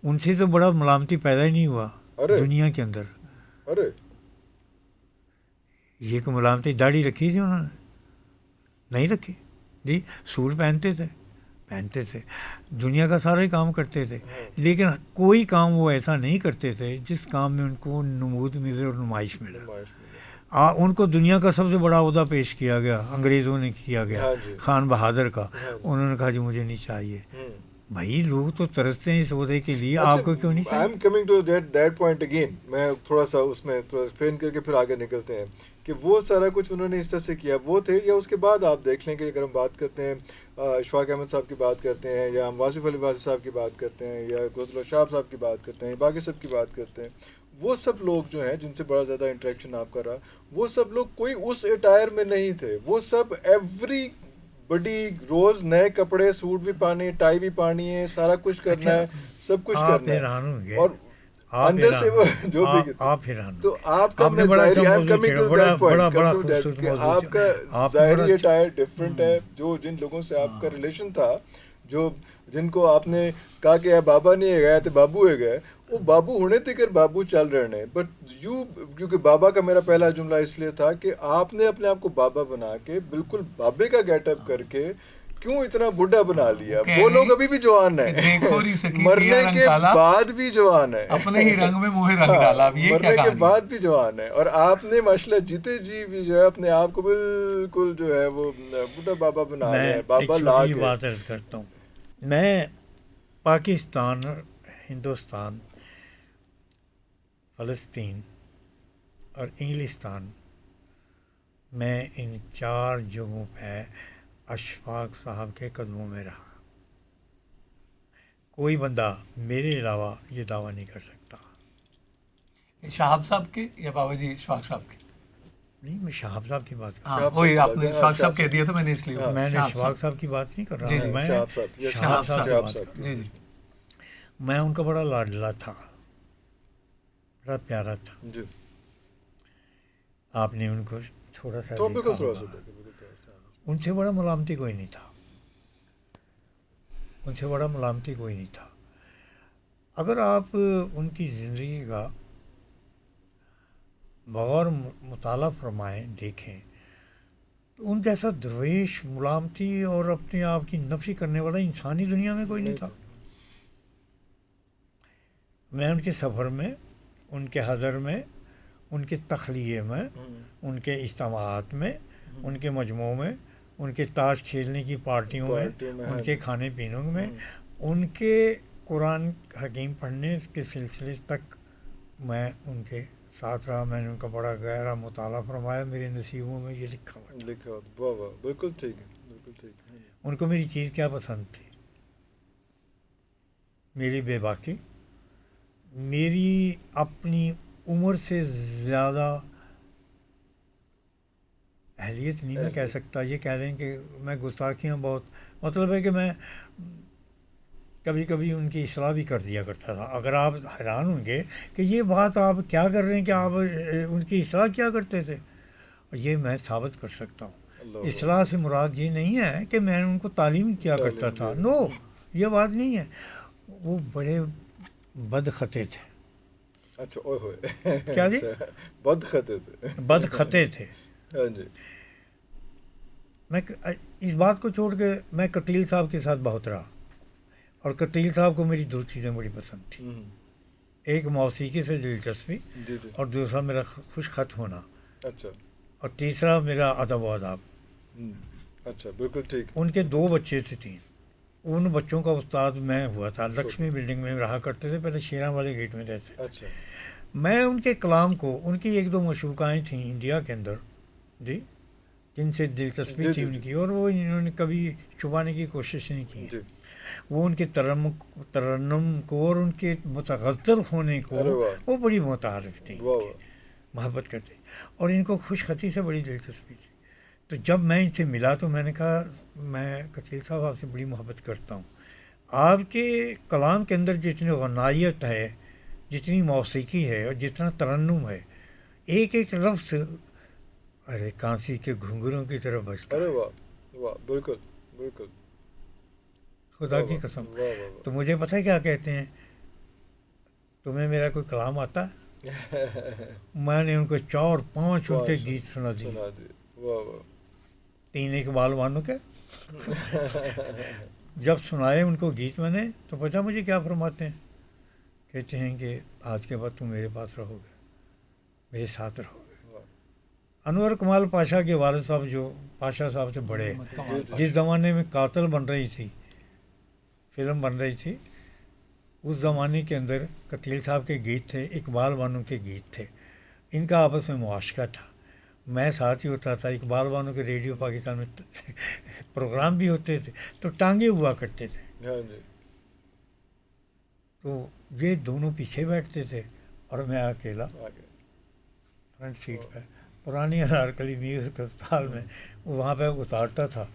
ان سے تو بڑا ملامتی پیدا ہی نہیں ہوا دنیا کے اندر. ارے یہ کہ ملامتی داڑھی رکھی تھی انہوں نے؟ نہیں رکھی جی. سوٹ پہنتے تھے, دنیا کا سارا ہی کام کرتے تھے, لیکن کوئی کام وہ ایسا نہیں کرتے تھے جس کام میں ان کو نمود ملے اور نمائش ملے. ان کو دنیا کا سب سے بڑا عہدہ پیش کیا گیا, انگریزوں نے کیا گیا, خان بہادر کا. انہوں نے کہا جی مجھے نہیں چاہیے. بھائی لوگ تو ترستے ہیں اس عہدے کے لیے, آپ کو کیوں نہیں چاہیے؟ I am coming to that point again. میں تھوڑا سا اس میں ایکسپلین کر کے پھر آگے نکلتے ہیں کہ وہ سارا کچھ انہوں نے اس طرح سے کیا وہ تھے, یا اس کے بعد آپ دیکھ لیں کہ اگر ہم بات کرتے ہیں اشفاق احمد صاحب کی بات کرتے ہیں, یا ہم واصف علی واصف صاحب کی بات کرتے ہیں, یا غوث اللہ شہاب صاحب کی بات کرتے ہیں, باقی سب کی بات کرتے ہیں, وہ سب لوگ جو ہیں جن سے بڑا زیادہ انٹریکشن آپ کا رہا, وہ سب لوگ کوئی اس اٹائر میں نہیں تھے. وہ سب ایوری بڑی روز نئے کپڑے, سوٹ بھی پانے, ٹائی بھی پانی ہے, سارا کچھ کرنا ہے, سب کچھ کرنا ہے, اور اندر سے وہ جو بھی. تو آپ کا آپ کا ظاہری اٹائر ڈفرینٹ ہے. جو جن لوگوں سے آپ کا ریلیشن تھا, جو جن کو آپ نے کہا کہ بابا نہیں گئے تھے بابو ہے گئے, وہ بابو ہونے تھے کہ بابو چل رہے ہیں. بٹ کیونکہ بابا کا میرا پہلا جملہ اس لیے تھا کہ آپ نے اپنے آپ کو بابا بنا کے بالکل بابے کا گیٹ اپ کر کے کیوں اتنا بڈھا بنا لیا. وہ لوگ ابھی بھی جوان ہیں, مرنے کے بعد بھی جوان ہیں, اپنے ہی رنگ میں منہ رنگ ڈالا, مرنے کے بعد بھی جوان ہیں. اور آپ نے ماشاءاللہ جیتے جی بھی جو ہے اپنے آپ کو بالکل جو ہے وہ بڈھا بابا بنا لیا, بابا لا کے. بات عرض کرتا ہوں, میں پاکستان, ہندوستان, فلسطین اور انگلستان میں ان 4 جگہوں پہ اشفاق صاحب کے قدموں میں رہا. کوئی بندہ میرے علاوہ یہ دعویٰ نہیں کر سکتا. شہاب صاحب کے یا بابا جی اشفاق صاحب کے؟ نہیں, میں شہاب صاحب کی بات کر رہا ہوں. وہی آپ نے اشفاق صاحب کہہ دیا تھا, میں نے اس لیے میں نے اشفاق صاحب کی بات نہیں کر رہا ہوں, میں شہاب صاحب کی بات کر رہا ہوں. میں ان کا بڑا لاڈلا تھا, بڑا پیارا تھا. آپ نے ان کو تھوڑا سا ان سے بڑا ملامتی کوئی نہیں تھا. اگر آپ ان کی زندگی کا بغور مطالعہ فرمائیں, دیکھیں, تو ان جیسا درویش, ملامتی اور اپنے آپ کی نفی کرنے والا انسانی دنیا میں کوئی نہیں تھا. میں ان کے سفر میں, ان کے حضر میں, ان کے تخلیے میں, ان کے اجتماعات میں, ان کے مجموعوں میں, ان کے تاش کھیلنے کی پارٹیوں میں, ان کے کھانے پینوں میں, ان کے قرآن حکیم پڑھنے کے سلسلے تک میں ان کے ساتھ رہا. میں نے ان کا بڑا گہرا مطالعہ فرمایا. میرے نصیبوں میں یہ لکھا ہوا. بالکل ٹھیک ہے. ان کو میری چیز کیا پسند تھی؟ میری بے باکی, میری اپنی عمر سے زیادہ اہلیت نہیں میں کہہ سکتا, یہ کہہ لیں کہ میں گستاخیاں بہت, مطلب ہے کہ میں کبھی کبھی ان کی اصلاح بھی کر دیا کرتا تھا. اگر آپ حیران ہوں گے کہ یہ بات آپ کیا کر رہے ہیں کہ آپ ان کی اصلاح کیا کرتے تھے, اور یہ میں ثابت کر سکتا ہوں. اصلاح سے مراد یہ نہیں ہے کہ میں ان کو تعلیم کیا کرتا تھا, نو, یہ بات نہیں ہے. وہ بڑے بدخطے تھے. اچھا, کیا جی؟ بدخطے تھے. میں اس بات کو چھوڑ کے میں کتیل صاحب کے ساتھ بہت رہا, اور کتیل صاحب کو میری 2 چیزیں بڑی پسند تھیں. ایک موسیقی سے دلچسپی, اور دوسرا میرا خوش خط ہونا, اور تیسرا میرا ادب و آداب. اچھا بالکل ٹھیک. ان کے 2 بچے تھے 3. ان بچوں کا استاد میں ہوا تھا. لکشمی بلڈنگ میں رہا کرتے تھے, پہلے شیراں والے گیٹ میں رہتے. اچھا میں ان کے کلام کو, ان کی 1-2 مشوقائیں تھیں انڈیا کے اندر جی, جن سے دلچسپی جی تھی جی ان جی کی, اور وہ انہوں نے کبھی چھپانے کی کوشش نہیں کی. جی. وہ ان کے ترنم کو اور ان کے متغزل ہونے کو ارے واہ وہ بڑی متعارف تھیں, واہ واہ. محبت کرتے, اور ان کو خوش خطی سے بڑی دلچسپی تھی. تو جب میں ان سے ملا تو میں نے کہا میں کثیر صاحب آپ سے بڑی محبت کرتا ہوں. آپ کے کلام کے اندر جتنی غنائیت ہے, جتنی موسیقی ہے, اور جتنا ترنم ہے, ایک ایک لفظ ارے کانسی کے گھنگروں کی طرح بجتا ارے ہے, واہ واہ بالکل بالکل. خدا واہ کی واہ قسم. واہ واہ تو مجھے پتہ ہے کیا کہتے ہیں, تمہیں میرا کوئی کلام آتا ہے؟ واہ. میں نے ان کو 4-5 ان کے 5 گیت سنا دیے, سنا دی. واہ واہ. 3 اقبال وانوں کے. جب سنائے ان کو گیت میں نے, تو پتہ مجھے کیا فرماتے ہیں, کہتے ہیں کہ آج کے بعد تم میرے پاس رہو گے, میرے ساتھ رہو گے. انور کمال پاشا کے والد صاحب جو پاشا صاحب سے بڑے, جی جی جس زمانے میں قاتل بن رہی تھی, فلم بن رہی تھی, اس زمانے کے اندر قتیل صاحب کے گیت تھے, اقبال وانوں کے گیت تھے. ان کا آپس میں معاشقہ تھا. میں ساتھ ہی ہوتا تھا. اقبال وانوں کے ریڈیو پاکستان میں پروگرام بھی ہوتے تھے, تو ٹانگے ہوا کرتے تھے. ہاں جی. تو یہ دونوں پیچھے بیٹھتے تھے اور میں اکیلا آگے. فرنٹ سیٹ پہ. پرانی انارکلی میوزک اسپتال میں وہ وہاں پہ اتارتا تھا,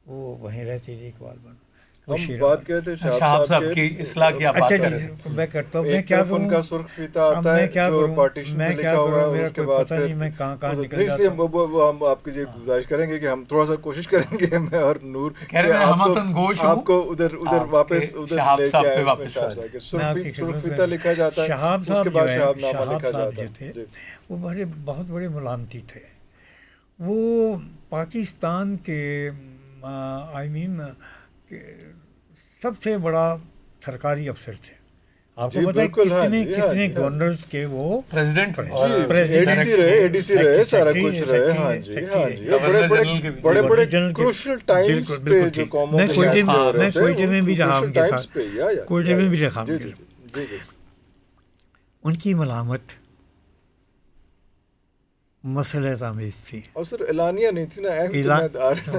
وہ وہیں رہتی تھی اقبال وانوں. وہ ہم شیرہ بات کرتے ہیں شہاب شہاب صاحب صاحب کی اصلاح کی آپ اچھا بات کر رہے جی, تھے. میں کرتا ہوں. میں ایک کیا طرف ان کروں, کا سرخ فیتا اب آتا میں ہے کیا جو کروں, پارٹیشن میں پہ کیا لکھا ہوا ہے, کروں, اور میرا اس کے کوئی بعد پتہ پھر نہیں میں کہاں نکل نہیں, اس لیے جاتا ہوں. وہ ہم آپ کی یہ گزارش کریں گے کہ ہم تھوڑا سا کوشش کریں گے, میں اور نور, کہہ رہے کہ میں ہمتن گوش ہوں, آپ کو ادھر آپ واپس کے ادھر شہاب لے کے صاحب آئے. پہ اس میں واپس شہاب آ صاحب کے میں آپ کی سرخ خدمت فیتا میں, لکھا جاتا ہے, شہاب اس کے صاحب بعد جو ہے, شہاب نامہ شہاب لکھا صاحب جاتا جو ہے. تھے جی وہ بہت بڑے ملامتی تھے. وہ پاکستان کے آئی مین سب سے بڑا سرکاری افسر تھے. آپ کو جی پتہ ہے بالکل. ہاں کتنے جی ہاں کتنے جی ہاں جی. گورنرز کے وہ پریزیڈنٹ جی اے ڈی سی رہے, اے ڈی سی رہے, سارا کچھ رہے. ہاں جی ہاں جی. اور بڑے بڑے بڑے بڑے کروشل ٹائمز بالکل پہ بالکل جو ٹھیک. قوموں میں کے کوئٹے فیصلے ہو رہے میں تھے, کوئٹے میں بھی رہا کروشل ان کے ٹائمز ساتھ, پہ. یا کوئٹے میں بھی رہا ان جی کے جی ساتھ. جی جی. ان کی ملامت مسئلہ آمیز تھی. اور سر اعلانیہ نہیں تھی نا,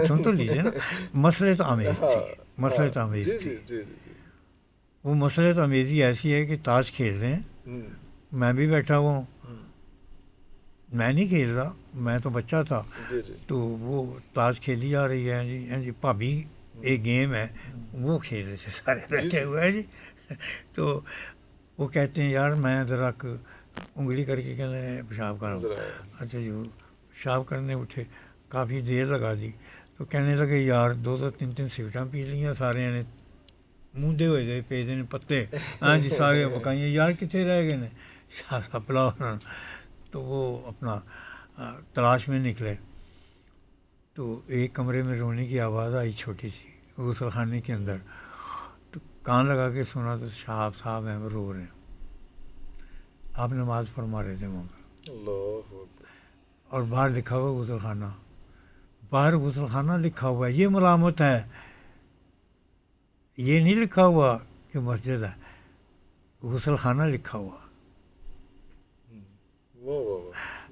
سن تو لیجیے نا, مسئلہ آمیز ہاں تھی, ہاں. مسئلہ آمیز جی تھی. جی جی جی جی. وہ مسئلہ آمیزی ایسی ہے کہ تاش کھیل رہے ہیں, میں بھی بیٹھا ہوا ہوں, میں نہیں کھیل رہا, میں تو بچہ تھا. جی جی. تو وہ تاش کھیلی جا رہی ہے جی بھابھی, ایک گیم ہے وہ کھیل رہے تھے سارے بیٹھے ہوئے ہیں جی. تو وہ کہتے ہیں یار میں ذرا انگلی کر کے کہتے ہیں پیشاب کروں. اچھا جی, وہ پیشاب کرنے اٹھے, کافی دیر لگا دی. تو کہنے لگے یار 2-3 سگریٹاں پی لیاں سارے نے, مونڈے ہوئے گئے پیدے نے پتے. ہاں جی, سارے پکائیے یار کتنے رہ گئے نے, شاہ صاحب پلاؤ. تو وہ اپنا تلاش میں نکلے, تو ایک کمرے میں رونے کی آواز آئی چھوٹی سی غسل خانے کے اندر. تو کان لگا کے سنا تو شہاب صاحب ہیں وہ رو رہے ہیں. آپ نماز فرما رہے تھے وہاں پہ, اللہ اکبر. اور باہر لکھا ہوا غسل خانہ, باہر غسل خانہ لکھا ہوا ہے. یہ ملامت ہے, یہ نہیں لکھا ہوا کہ مسجد ہے, غسل خانہ لکھا ہوا.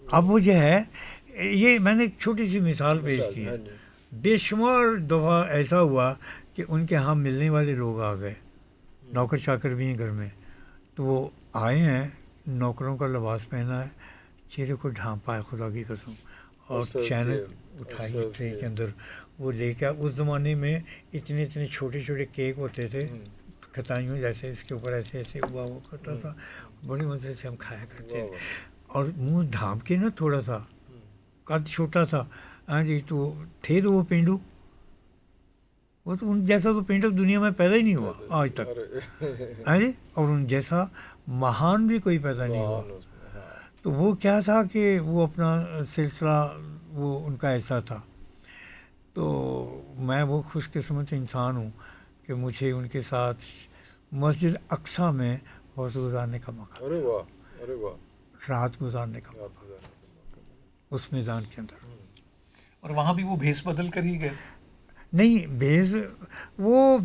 اب وہ جو ہے, یہ میں نے ایک چھوٹی سی مثال پیش کی ہے. بے شمار دفعہ ایسا ہوا کہ ان کے ہاں ملنے والے لوگ آ گئے, نوکر چاکر بھی ہیں گھر میں, تو وہ آئے ہیں, نوکروں کا لباس پہنا ہے, چہرے کو ڈھانپا ہے خدا کی قسم, اور چینک اٹھائی ٹرے کے اندر وہ لے کے. اس زمانے میں اتنے چھوٹے چھوٹے کیک ہوتے تھے, کھتائیوں جیسے, اس کے اوپر ایسے ایسے ہوا وہ کرتا تھا, بڑے مزے سے ہم کھایا کرتے تھے. اور منہ ڈھانپ کے نا تھوڑا سا, قد چھوٹا تھا. ہاں جی, تو تھے تو وہ پینڈو, وہ تو ان جیسا تو پینڈو دنیا میں پیدا ہی نہیں ہوا آج تک. ہاں جی, اور ان جیسا مہان بھی کوئی پیدا نہیں ہوا. تو وہ کیا تھا کہ وہ اپنا سلسلہ وہ ان کا ایسا تھا. تو میں وہ خوش قسمت انسان ہوں کہ مجھے ان کے ساتھ مسجد اقصیٰ میں وقت گزارنے کا موقع, ارے واہ ارے واہ, رات گزارنے کا موقع اس میدان کے اندر. اور وہاں بھی وہ بھیس بدل کر ہی گئے؟ نہیں، بھیس وہ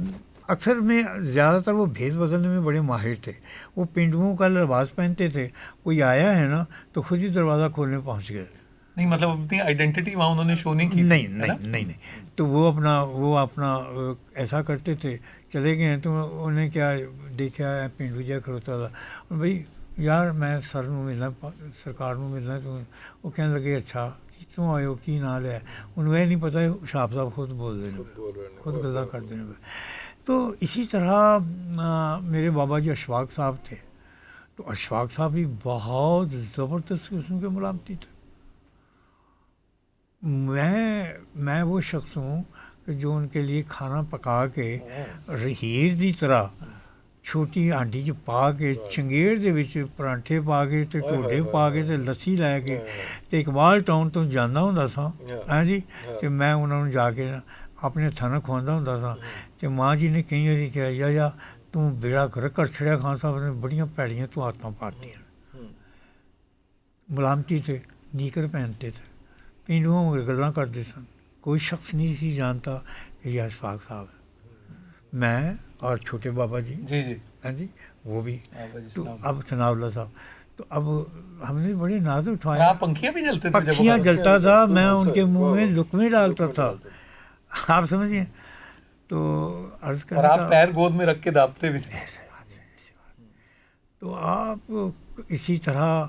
اکثر میں زیادہ تر وہ بھیس بدلنے میں بڑے ماہر تھے. وہ پنڈوؤں کا لباس پہنتے تھے. کوئی آیا ہے نا تو خود ہی دروازہ کھولنے پہنچ گئے. نہیں مطلب اپنی آئیڈینٹی وہاں انہوں نے شو نہیں کی؟ نہیں. تو وہ اپنا ایسا کرتے تھے. چلے گئے ہیں تو انہیں کیا دیکھا ہے پنڈو جا کھڑوتا تھا، بھائی یار میں سر نوں ملنا، سرکار نوں ملنا. تو وہ کہنے لگے اچھا کتوں آئے ہو، کی نال ہے؟ انہوں یہ نہیں پتہ شاپ صاحب خود بول دینے پہ، خود گلا کر دینے پہ. تو اسی طرح میرے بابا جی اشفاق صاحب تھے. تو اشفاق صاحب بھی بہت زبردست قسم کے ملامتی تھے. میں وہ شخص ہوں کہ جو ان کے لیے کھانا پکا کے رہیر دی طرح چھوٹی ہانڈی 'ਚ پا کے چنگیڑ دے وچ پراٹھے پا کے تے ٹوڈے پا کے تے لسی لے کے تے اقبال ٹاؤن تو جانا ہوندا سا. ہاں جی. تے میں انہاں نوں جا کے اپنے ہتھاں کھواندا ہوندا سا. تے ماں جی نے کئی واری کہا یا تو بیڑا گرک کر چھڑیا، خان صاحب نے بڑیاں پیڑیاں تو عادتاں پاتیاں. ملامتی تھے، نیکر پہنتے تھے، پینڈوؤں میں گلاں کرتے سن. کوئی شخص نہیں سی جانتا کہ یہ اشفاق صاحب ہے. میں اور چھوٹے بابا جی، جی ہاں جی، وہ بھی. تو اب ثناء اللہ صاحب، تو اب ہم نے بڑے ناز اٹھائے. آپ پنکھیاں بھی جلتے تھے؟ پنکھیاں جلتا تھا، میں ان کے منہ میں لقمے ڈالتا تھا. آپ سمجھیے. تو عرض کرنے اور کا آپ پیر گود میں رکھ کے دابتے بھی تھے. تو آپ اسی طرح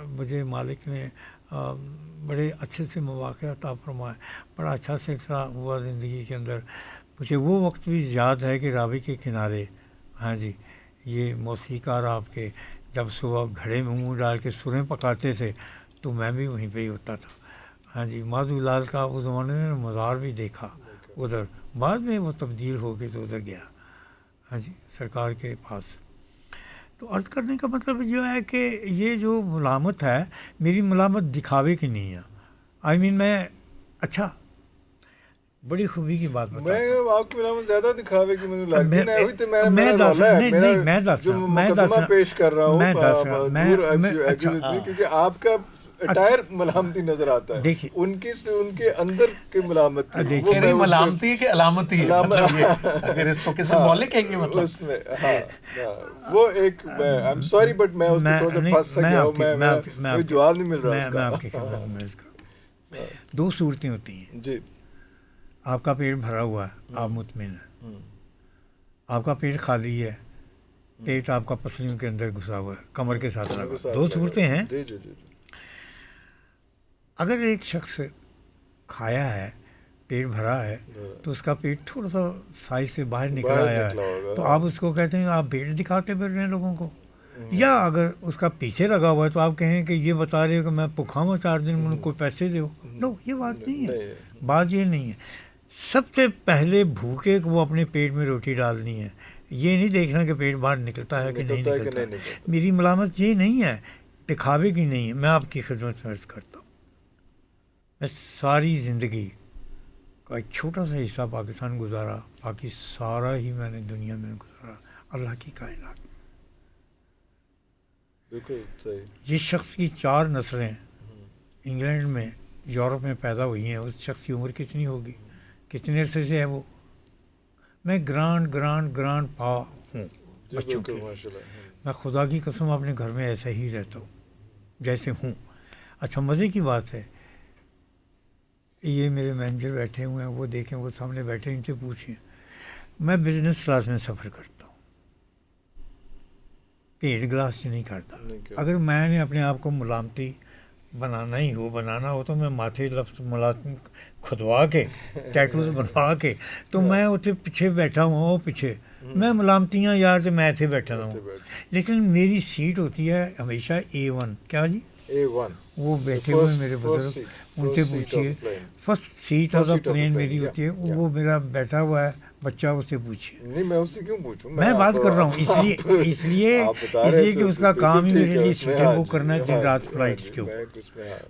مجھے مالک نے بڑے اچھے سے مواقع عطا فرمائے. بڑا اچھا سلسلہ ہوا زندگی کے اندر. مجھے وہ وقت بھی یاد ہے کہ راوی کے کنارے، ہاں جی، یہ موسیقار آپ کے جب صبح گھڑے میں منہ ڈال کے سریں پکاتے تھے تو میں بھی وہیں پہ ہی ہوتا تھا. ہاں جی. مادھو لال کا اس زمانے میں مزار بھی دیکھا ادھر. بعد میں وہ تبدیل ہو کے تو ادھر گیا، ہاں جی، سرکار کے پاس. تو عرض کرنے کا مطلب یہ ہے کہ یہ جو ملامت ہے، میری ملامت دکھاوے کی نہیں ہے. آئی مین میں اچھا بڑی خوبی کی بات بتاتا ہوں. میں آپ کی ملامت زیادہ دکھاوے کی مجھے لگتی ہے. وہی تو میرا رول ہے، میرا جو مقدمہ پیش کر رہا ہوں کیونکہ آپ کا اٹائر ملامتی نظر آتا ہے. دیکھیے ان کے اندر کی ملامت تھی، وہ میں ملامتی ہے کہ علامتی ہے، اگر اس کو کسی مولک ہے مطلب اس میں. ہاں وہ ایک میں آئی ایم سوری بٹ میں اس پہ تھوڑا سا پھنس گیا ہوں. میں جواب نہیں مل رہا اس کا. میں آپ کی خدمت میں دو صورتیں ہوتی ہیں. جی. آپ کا پیٹ بھرا ہوا ہے، آپ مطمئن ہیں. آپ کا پیٹ خالی ہے، پیٹ آپ کا پسلیوں کے اندر گھسا ہوا ہے، کمر کے ساتھ لگا. دو صورتیں ہیں. اگر ایک شخص کھایا ہے، پیٹ بھرا ہے، تو اس کا پیٹ تھوڑا سا سائز سے باہر نکل آیا ہے، تو آپ اس کو کہتے ہیں آپ پیٹ دکھاتے پھر رہے ہیں لوگوں کو. یا اگر اس کا پیچھے لگا ہوا ہے تو آپ کہیں کہ یہ بتا رہے ہو کہ میں بھوکا ہوں 4 دن میں کوئی پیسے دو. نو، یہ بات نہیں ہے. بات یہ نہیں ہے. سب سے پہلے بھوکے کو وہ اپنے پیٹ میں روٹی ڈالنی ہے. یہ نہیں دیکھنا کہ پیٹ باہر نکلتا ہے کہ نہیں نکلتا. میری ملامت یہ نہیں ہے، دکھاوے کی نہیں ہے. میں آپ کی خدمت میں عرض کرتا ہوں، میں ساری زندگی کا ایک چھوٹا سا حصہ پاکستان گزارا، باقی سارا ہی میں نے دنیا میں گزارا، اللہ کی کائنات. بالکل صحیح. جس شخص کی 4 نسلیں انگلینڈ میں، یورپ میں پیدا ہوئی ہیں، اس شخص کی عمر کتنی ہوگی؟ کتنے عرصے سے ہے وہ؟ میں گرانڈ پا ہوں بچوں کے. میں خدا کی قسم اپنے گھر میں ایسے ہی رہتا ہوں جیسے ہوں. اچھا مزے کی بات ہے، یہ میرے مینیجر بیٹھے ہوئے ہیں، وہ دیکھیں، وہ سامنے بیٹھے، ان سے پوچھیں. میں بزنس کلاس میں سفر کرتا ہوں، پیڑ گلاس سے نہیں کرتا. اگر میں نے اپنے آپ کو ملامتی بنانا ہو تو میں ماتھے لفظ ملازم کھدوا کے ٹیٹوز بنوا کے تو میں اتنے پیچھے بیٹھا ہوں. وہ پیچھے میں ملامتیاں یار تو میں ایتھے بیٹھا ہوں. لیکن میری سیٹ ہوتی ہے ہمیشہ A1. کیا جی؟ A1. وہ بیٹھے ہوئے میرے بزرگ، ان سے پوچھیے. First seat of the plane میری ہوتی ہے. وہ میرا بیٹھا ہوا ہے بچہ، اس سے پوچھیے. نہیں میں اس سے کیوں پوچھوں، میں بات کر رہا ہوں اس لیے کہ اس کا کام ہی میرے لیے سیٹیں بک کرنا ہے دن رات فلائٹس کے اوپر.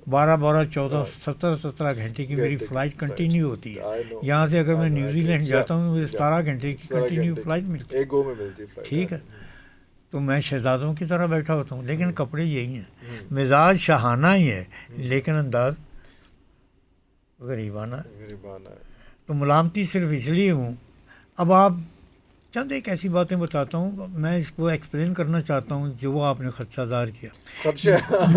12 14 17 گھنٹے کی میری فلائٹ کنٹینیو ہوتی ہے. یہاں سے اگر میں نیوزی لینڈ جاتا ہوں مجھے 17 گھنٹے کی کنٹینیو فلائٹ ملتی ہے. ایک گو میں ملتی ہے. ٹھیک ہے. تو میں شہزادوں کی طرح بیٹھا ہوتا ہوں، لیکن کپڑے یہی ہیں. مزاج شاہانہ ہی ہے لیکن انداز غریبانہ ہے. غریبانہ ہے. تو ملامتی صرف اس لیے ہوں. اب آپ چند ایک ایسی باتیں بتاتا ہوں, میں اس کو ایکسپلین کرنا چاہتا ہوں جو وہ آپ نے خدشہ ظاہر کیا. خدشہ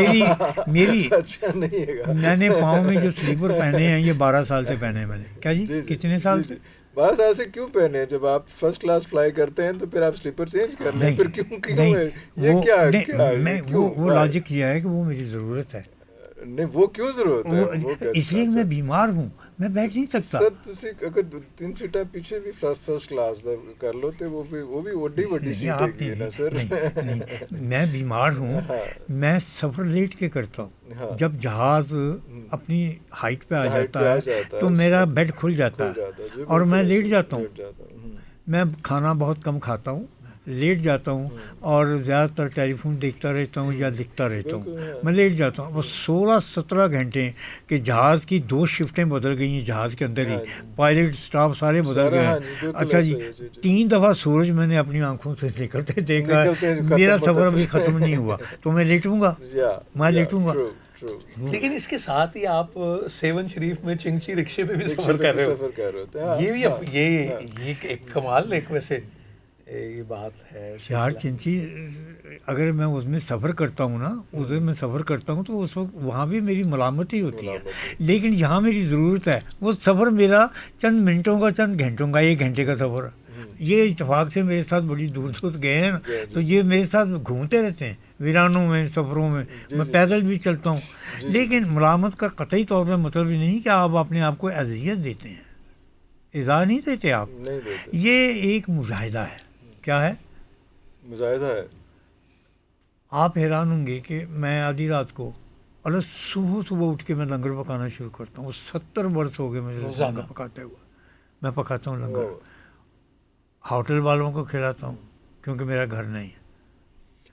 میری اچھا نہیں ہے گا. میں نے پاؤں میں جو سلیپر پہنے ہیں یہ 12 سال سے پہنے ہیں میں نے. کیا جی کتنے سال سے؟ 12 سال سے کیوں پہنے ہیں؟ جب آپ فرسٹ کلاس فلائی کرتے ہیں تو پھر آپ سلیپر چینج کر لیں. پھر کیوں ہے یہ؟ کیا وہ لاجک یہ ہے کہ وہ میری ضرورت ہے. نہیں وہ کیوں ضرورت ہے؟ اس لیے میں بیمار ہوں, میں بیٹھ نہیں سکتا. سر تسی اگر 3 سیٹاں پیچھے بھی فرسٹ کلاس کر لو تو وہ بھی وڈی سیٹ ہے نا سر. نہیں میں بیمار ہوں, میں سفر لیٹ کے کرتا ہوں. جب جہاز اپنی ہائٹ پہ آ جاتا ہے تو میرا بیڈ کھل جاتا ہے اور میں لیٹ جاتا ہوں. میں کھانا بہت کم کھاتا ہوں, لیٹ جاتا ہوں اور زیادہ تر ٹیلی فون دیکھتا رہتا ہوں یا لکھتا رہتا ہوں. میں لیٹ جاتا ہوں. بس 16-17 گھنٹے کہ جہاز کی 2 شفٹیں بدل گئی ہیں جہاز کے اندر ہی, پائلٹ سٹاف سارے بدل گئے ہیں. اچھا جی 3 دفعہ سورج میں نے اپنی آنکھوں سے نکلتے دیکھا ہے. میرا سفر ابھی ختم نہیں ہوا تو میں لیٹوں گا, میں لیٹوں گا. لیکن اس کے ساتھ ہی آپ 7 شریف میں چنگچی رکشے پہ بھی سفر کر رہے ہو. یہ بھی یہ ایک کمال ایک ویسے یہ بات ہے یار. چنچی اگر میں اس میں سفر کرتا ہوں نا, ادھر میں سفر کرتا ہوں تو اس وقت وہاں بھی میری ملامتی ہوتی ہے, لیکن یہاں میری ضرورت ہے. وہ سفر میرا چند منٹوں کا, چند گھنٹوں کا, 1 گھنٹے کا سفر. یہ اتفاق سے میرے ساتھ بڑی دور دور گئے ہیں تو یہ میرے ساتھ گھومتے رہتے ہیں ویرانوں میں, سفروں میں. میں پیدل بھی چلتا ہوں. لیکن ملامت کا قطعی طور پر مطلب یہ نہیں کہ آپ اپنے آپ کو اذیت دیتے ہیں, ایذا نہیں دیتے آپ. یہ ایک مجاہدہ ہے. کیا ہے؟ مجاہدہ ہے. آپ حیران ہوں گے کہ میں آدھی رات کو صبح اٹھ کے میں لنگر پکانا شروع کرتا ہوں. 70 برس ہو گئے مجھے لنگر پکاتے ہوئے. میں پکاتا ہوں لنگر, ہوٹل والوں کو کھلاتا ہوں کیونکہ میرا گھر نہیں ہے.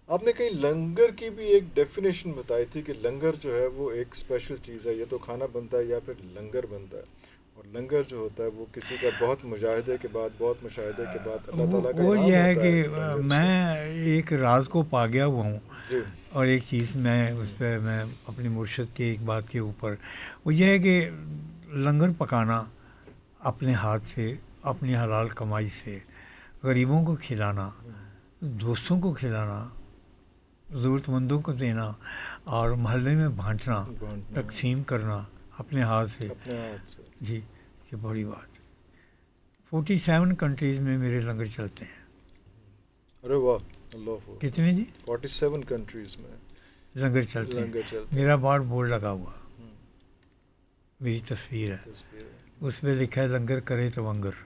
آپ نے کہیں لنگر کی بھی ایک ڈیفینیشن بتائی تھی کہ لنگر جو ہے وہ ایک اسپیشل چیز ہے, یا تو کھانا بنتا ہے یا پھر لنگر بنتا ہے. اور لنگر جو ہوتا ہے وہ کسی کا بہت مجاہدے کے بعد, بہت مشاہدے کے بعد اللہ تعالیٰ کا وہ انعام یہ ہے ہوتا کہ میں ایک راز کو پا گیا ہوا ہوں. اور ایک چیز میں اس پہ میں اپنی مرشد کی ایک بات کے اوپر, وہ یہ ہے کہ لنگر پکانا اپنے ہاتھ سے, اپنی حلال کمائی سے, غریبوں کو کھلانا, دوستوں کو کھلانا, ضرورت مندوں کو دینا اور محلے میں بانٹنا, تقسیم کرنا اپنے ہاتھ سے. جی یہ بڑی بات. 47 کنٹریز میں میرے لنگر چلتے ہیں. ارے واہ, اللہ. کتنے جی؟ 47 کنٹریز میں لنگر چلتے ہیں. میرا بورڈ لگا ہوا, میری تصویر ہے, اس پہ لکھا ہے لنگر کرے تونگر.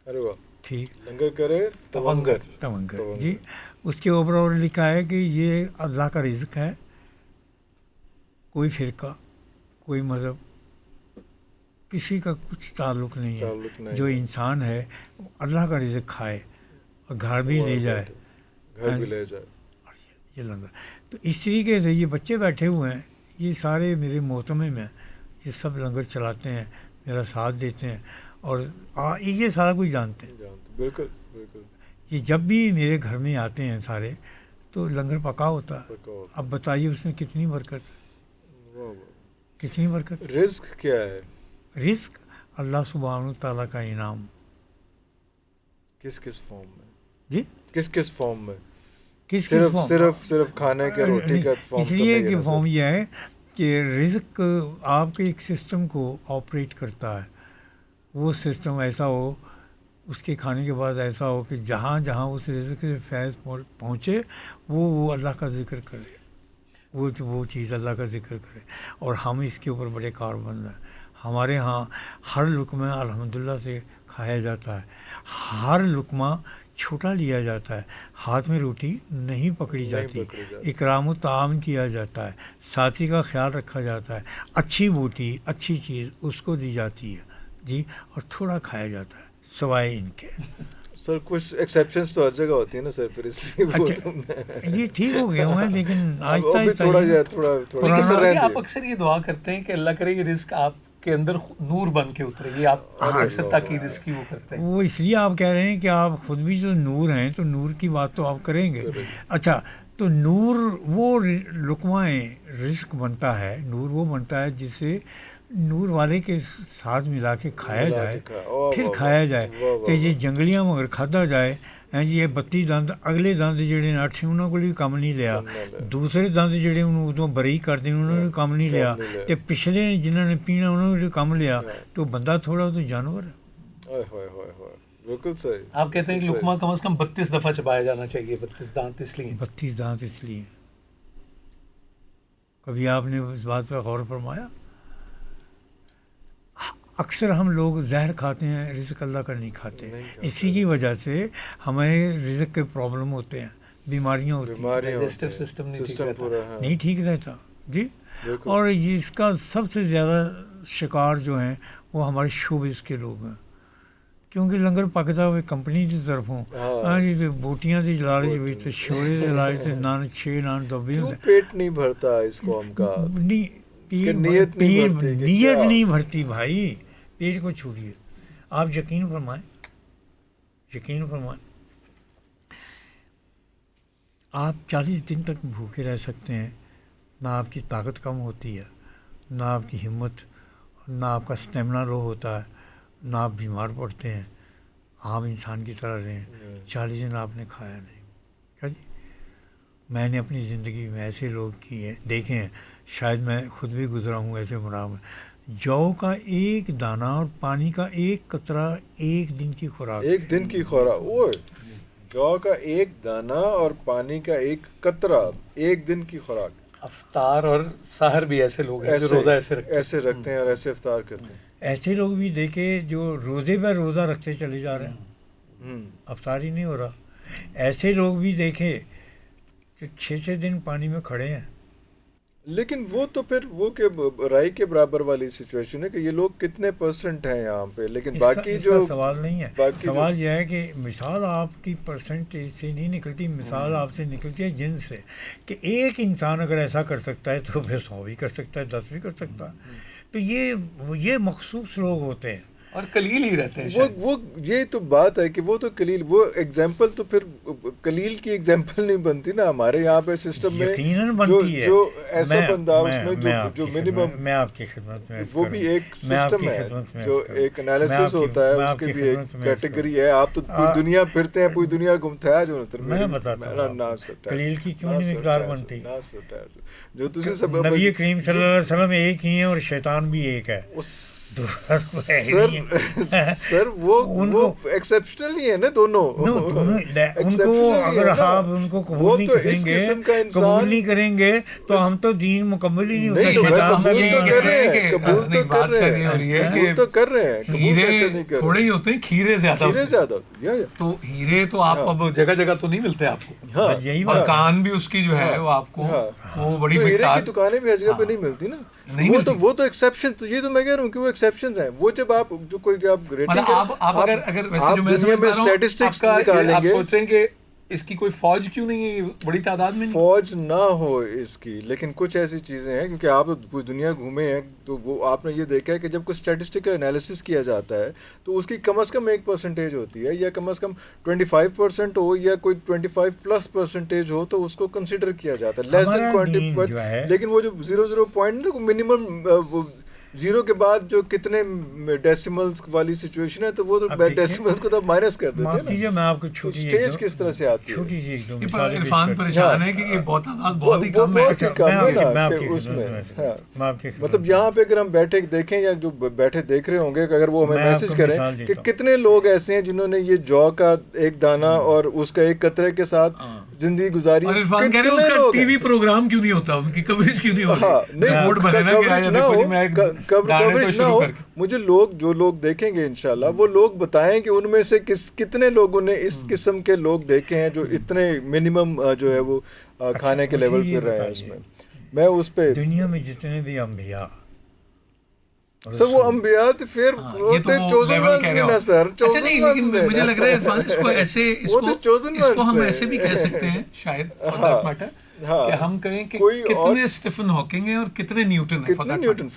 ارے واہ. ٹھیک, لنگر کرے تونگر. جی اس کے اوپر اور لکھا ہے کہ یہ اللہ کا رزق ہے, کوئی فرقہ, کوئی مذہب, کسی کا کچھ تعلق نہیں ہے. جو انسان ہے اللہ کا رزق کھائے اور گھر بھی لے جائے. یہ لنگر. تو اس طریقے سے یہ بچے بیٹھے ہوئے ہیں, یہ سارے میرے محتمم ہیں, یہ سب لنگر چلاتے ہیں, میرا ساتھ دیتے ہیں اور یہ سارا کچھ جانتے ہیں. بالکل بالکل. یہ جب بھی میرے گھر میں آتے ہیں سارے تو لنگر پکا ہوتا ہے. اب بتائیے اس میں کتنی برکت, کتنی برکت. رزق کیا ہے؟ رزق اللہ سبحانہ تعالیٰ کا انعام. کس کس فارم میں جی؟ کس فارم میں؟ صرف کھانے کے روٹی کا فارم. اس لیے کہ فارم یہ ہے کہ رزق آپ کے ایک سسٹم کو آپریٹ کرتا ہے. وہ سسٹم ایسا ہو, اس کے کھانے کے بعد ایسا ہو کہ جہاں جہاں اس رزق سے فیض پہنچے وہ اللہ کا ذکر کرے, وہ چیز اللہ کا ذکر کرے. اور ہم اس کے اوپر بڑے کاربند ہیں. ہمارے ہاں ہر لقمہ الحمدللہ سے کھایا جاتا ہے, ہر لقمہ چھوٹا لیا جاتا ہے, ہاتھ میں روٹی نہیں پکڑی جاتی, اکرام الطعام کیا جاتا ہے, ساتھی کا خیال رکھا جاتا ہے, اچھی بوٹی اچھی چیز اس کو دی جاتی ہے جی, اور تھوڑا کھایا جاتا ہے سوائے ان کے. سر کچھ ایکسیپشنز تو ہر جگہ ہوتی ہیں نا سر, پھر اس لیے جی ٹھیک ہو گیا ہوں میں, لیکن آہستہ تھوڑا آپ اکثر یہ دعا کرتے ہیں کہ اللہ کرے یہ رزق آپ کے اندر نور بن کے اترے, یہ آپ اکثر تاکید اس کی وہ کرتے ہیں. وہ اس لیے آپ کہہ رہے ہیں کہ آپ خود بھی جو نور ہیں تو نور کی بات تو آپ کریں گے. اچھا تو نور وہ لقمہ رزق بنتا ہے, نور وہ بنتا ہے جس سے نور والے کے ساتھ ملا کے کھایا ملا جائے کے واہ پھر واہ کھایا واہ، جائے واہ واہ کہ یہ واہ۔ جنگلیاں مگر کھادا جائے ہیں جی یہ 32 دند اگلے دند جڑے نے 8 انہوں کو بھی کم نہیں لیا کم نہ لیا۔ دوسرے دند جڑے انہوں ادوں بری کر دیں انہوں نے بھی کم نہیں لیا کم نہیں لیا۔ تے پچھلے نے جنہوں نے پینا انہوں نے بھی کم لیا ہاں۔ تو بندہ تھوڑا تو جانور ہے. اوئے ہوئے ہوئے ہوئے، بالکل صحیح. آپ کہتے ہیں کہ بالکل لقمہ کم از کم 32 دفعہ چبایا جانا چاہیے. 32 دانت اس لیے 32 دانت اس لیے. کبھی آپ نے اس بات پہ غور فرمایا؟ اکثر ہم لوگ زہر کھاتے ہیں، رزق اللہ کا نہیں کھاتے. نہیں کھاتے. اسی کی وجہ سے ہمیں رزق کے پرابلم ہوتے ہیں، بیماریاں ہوتی ہیں، بیماریاں Digestive ہوتی ہیں، system نہیں ٹھیک سسٹم رہتا. پورا ہاں نہیں ٹھیک رہتا جی. بالکل. اور یہ اس کا سب سے زیادہ شکار جو ہیں وہ ہمارے شوبز کے لوگ ہیں، کیونکہ لنگر پکتا ہوئے کمپنی کی طرفوں ہاں. ہاں جی تے بوٹیاں دی جلال جی تے شورے دے علاج تے نان 6 نان دبے کیوں ہوندے. پیٹ نہیں بھرتا اس قوم کا؟ نہیں کہ نیت نہیں بھرتی کہ نیت کیا؟ نہیں بھرتی بھائی. پیٹ کو چھوڑیے. آپ یقین فرمائیں، یقین فرمائیں، آپ 40 دن تک بھوکے رہ سکتے ہیں، نہ آپ کی طاقت کم ہوتی ہے، نہ آپ کی ہمت، نہ آپ کا اسٹیمنا لو ہوتا ہے، نہ آپ بیمار پڑتے ہیں، عام انسان کی طرح رہیں. 40 دن آپ نے کھایا نہیں. کیا جی؟ میں نے اپنی زندگی میں ایسے لوگ کیے ہیں، دیکھے ہیں، شاید میں خود بھی گزرا ہوں ایسے مراحل میں. جو کا ایک دانہ اور پانی کا ایک قطرہ ایک دن کی خوراک. ایک دن کی خوراک. اوئے، جو کا ایک دانہ اور پانی کا ایک قطرہ ایک دن کی خوراک. افطار اور سحر بھی ایسے لوگ ہیں جو روزہ ایسے رکھتے ہیں اور ایسے افطار کرتے ہیں. ایسے لوگ بھی دیکھے جو روزے پہ روزہ رکھتے چلے جا رہے ہیں، افطار ہی نہیں ہو رہا. ایسے لوگ بھی دیکھے کہ 6 دن پانی میں کھڑے ہیں. لیکن وہ تو پھر وہ کہ رائی کے برابر والی سچویشن ہے کہ یہ لوگ کتنے پرسنٹ ہیں یہاں پہ. لیکن باقی اس جو کا سوال نہیں ہے. باقی سوال یہ ہے کہ مثال آپ کی پرسنٹیج سے نہیں نکلتی، مثال آپ سے نکلتی ہے جن سے، کہ ایک انسان اگر ایسا کر سکتا ہے تو پھر 100 بھی کر سکتا ہے، 10 بھی کر سکتا ہے. تو یہ مخصوص لوگ ہوتے ہیں اور قلیل ہی رہتے ہیں شاید. وہ یہ تو بات ہے کہ وہ تو قلیل، وہ ایگزامپل تو پھر قلیل کی ایگزامپل نہیں بنتی نا ہمارے یہاں پہ سسٹم میں. یقیناً بنتی ہے. جو ایسا بندہ اس میں جو منیمم، میں آپ کی خدمت میں وہ بھی ایک سسٹم ہے جو ایک انالیسس ہوتا ہے، اس کی بھی ایک کیٹیگری ہے. آپ تو پوری دنیا پھرتے ہیں، پوری دنیا گھومتا ہے. جو میں بتاتا ہوں قلیل کی کیوں نہیں مقدار بنتی. جو تسی سب نبی کریم صلی اللہ علیہ وسلم ایک ہی ہیں اور شیطان بھی ایک ہے. سر وہ ایکسیپشنل نہیں ہے نا دونوں. ان کو اگر آپ ان کو قبول نہیں کریں گے، قبول نہیں کریں گے تو ہم تو دین مکمل ہی نہیں ہوتا. شیطان قبول تو کر رہے ہیں، قبول تو کر رہے ہیں، قبول تو کر رہے ہیں. ہیرے تھوڑے ہی ہوتے ہیں، کھیرے زیادہ ہوتے ہیں. تو ہیرے تو آپ اب جگہ جگہ تو نہیں ملتے آپ کو. یہی اور بات. کان بھی اس کی جو ہے وہ آپ کو وہ بڑی ہیرے کی دکانیں بھی ہر جگہ پہ نہیں ملتی نا. وہ تو ایکسیپشن. تو یہ تو میں کہہ رہا ہوں کہ وہ ایکسیپشنز ہیں. وہ جب آپ جو کوئی آپ ریٹنگ آپ اگر ویسے جو میں دنیا میں اسٹیٹسٹکس نکالیں آپ گے، سوچ رہے ہیں کہ اس کی کوئی فوج کیوں نہیں ہے بڑی تعداد میں؟ فوج نہ ہو اس کی، لیکن کچھ ایسی چیزیں ہیں کیونکہ آپ پوری دنیا گھومے ہیں تو وہ آپ نے یہ دیکھا ہے کہ جب کوئی اسٹیٹسٹیکل انالیسس کیا جاتا ہے تو اس کی کم از کم 1% ہوتی ہے، یا کم از کم 25% ہو، یا کوئی 25+% ہو تو اس کو کنسیڈر کیا جاتا ہے. لیس دین 20. لیکن وہ جو 0 پوائنٹ منیمم 0 کے بعد جو کتنے ڈیسیملز والی سچویشن ہے تو وہ تو ڈیسیملز کو تو مائنس کر دیتے ہیں نا. میں آپ کو چھوٹی اسٹیج کس طرح سے آتی ہے؟ چھوٹی سی ایک دو عرفان پریشان ہے کہ یہ بہت کم ہے اس میں. مطلب یہاں پہ اگر ہم بیٹھے دیکھیں یا جو بیٹھے دیکھ رہے ہوں گے، اگر وہ ہمیں میسج کریں کہ کتنے لوگ ایسے ہیں جنہوں نے یہ جو کا ایک دانہ اور اس کا ایک قطرے کے ساتھ زندگی گزاری. اور عرفان کہہ رہے ہیں اس کا ٹی وی پروگرام کیوں نہیں ہوتا، ان کی کوریج کیوں نہیں ہوتی؟ کوریج نہ ہو. مجھے جو لوگ دیکھیں گے انشاءاللہ وہ لوگ بتائیں کہ ان میں سے کتنے لوگوں نے اس قسم کے لوگ دیکھے ہیں جو اتنے منیمم جو ہے وہ کھانے کے لیول پہ رہے ہیں. اس میں اس پہ دنیا میں جتنے بھی انبیاء سر وہ انبیاء پھر ہوتے چوزن ونز نہیں نا سر. اچھا نہیں، لیکن مجھے لگ رہا ہے عرفان اس کو ایسے اس کو ہم ایسے بھی کہہ سکتے ہیں شاید کہ ہم کہیں کہ کتنے اسٹیفن ہاکنگ ہیں اور کتنے نیوٹن ہیں. کتنے نیوٹن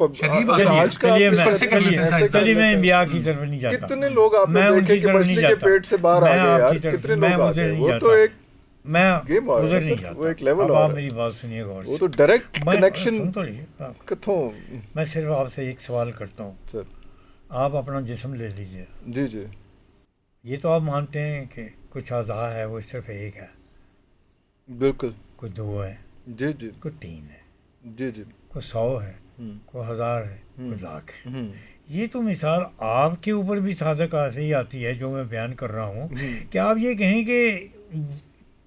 چلیے میں انبیاء کی طرف نہیں جاتا. کتنے لوگ آپ نے دیکھے کہ مچھلی کے پیٹ سے باہر آ گئے یار، کتنے لوگ آ گئے. وہ تو ایک میں گیم اور ادھر ہے نہیں سر، جاتا. وہ ایک لیول اب اور آپ ہے. میری بات سنیے غور وہ سے. تو ڈائریکٹ میں کنیکشن سن تو لیجیے. کتوں میں صرف آپ سے ایک سوال کرتا ہوں. سر. آپ اپنا جسم لے لیجیے. جی جی یہ تو آپ مانتے ہیں کہ کچھ اعضاء ہے وہ صرف ایک ہے، بالکل. کوئی 2 ہے، جی جی کوئی 3 ہے، جی جی. کوئی 100 ہے، ہوں کوئی 1000 ہے، کوئی لاکھ ہے. ہوں یہ تو مثال آپ کے اوپر بھی صادق ایسے ہی آتی ہے جو میں بیان کر رہا ہوں ہوں. کہ آپ یہ کہیں کہ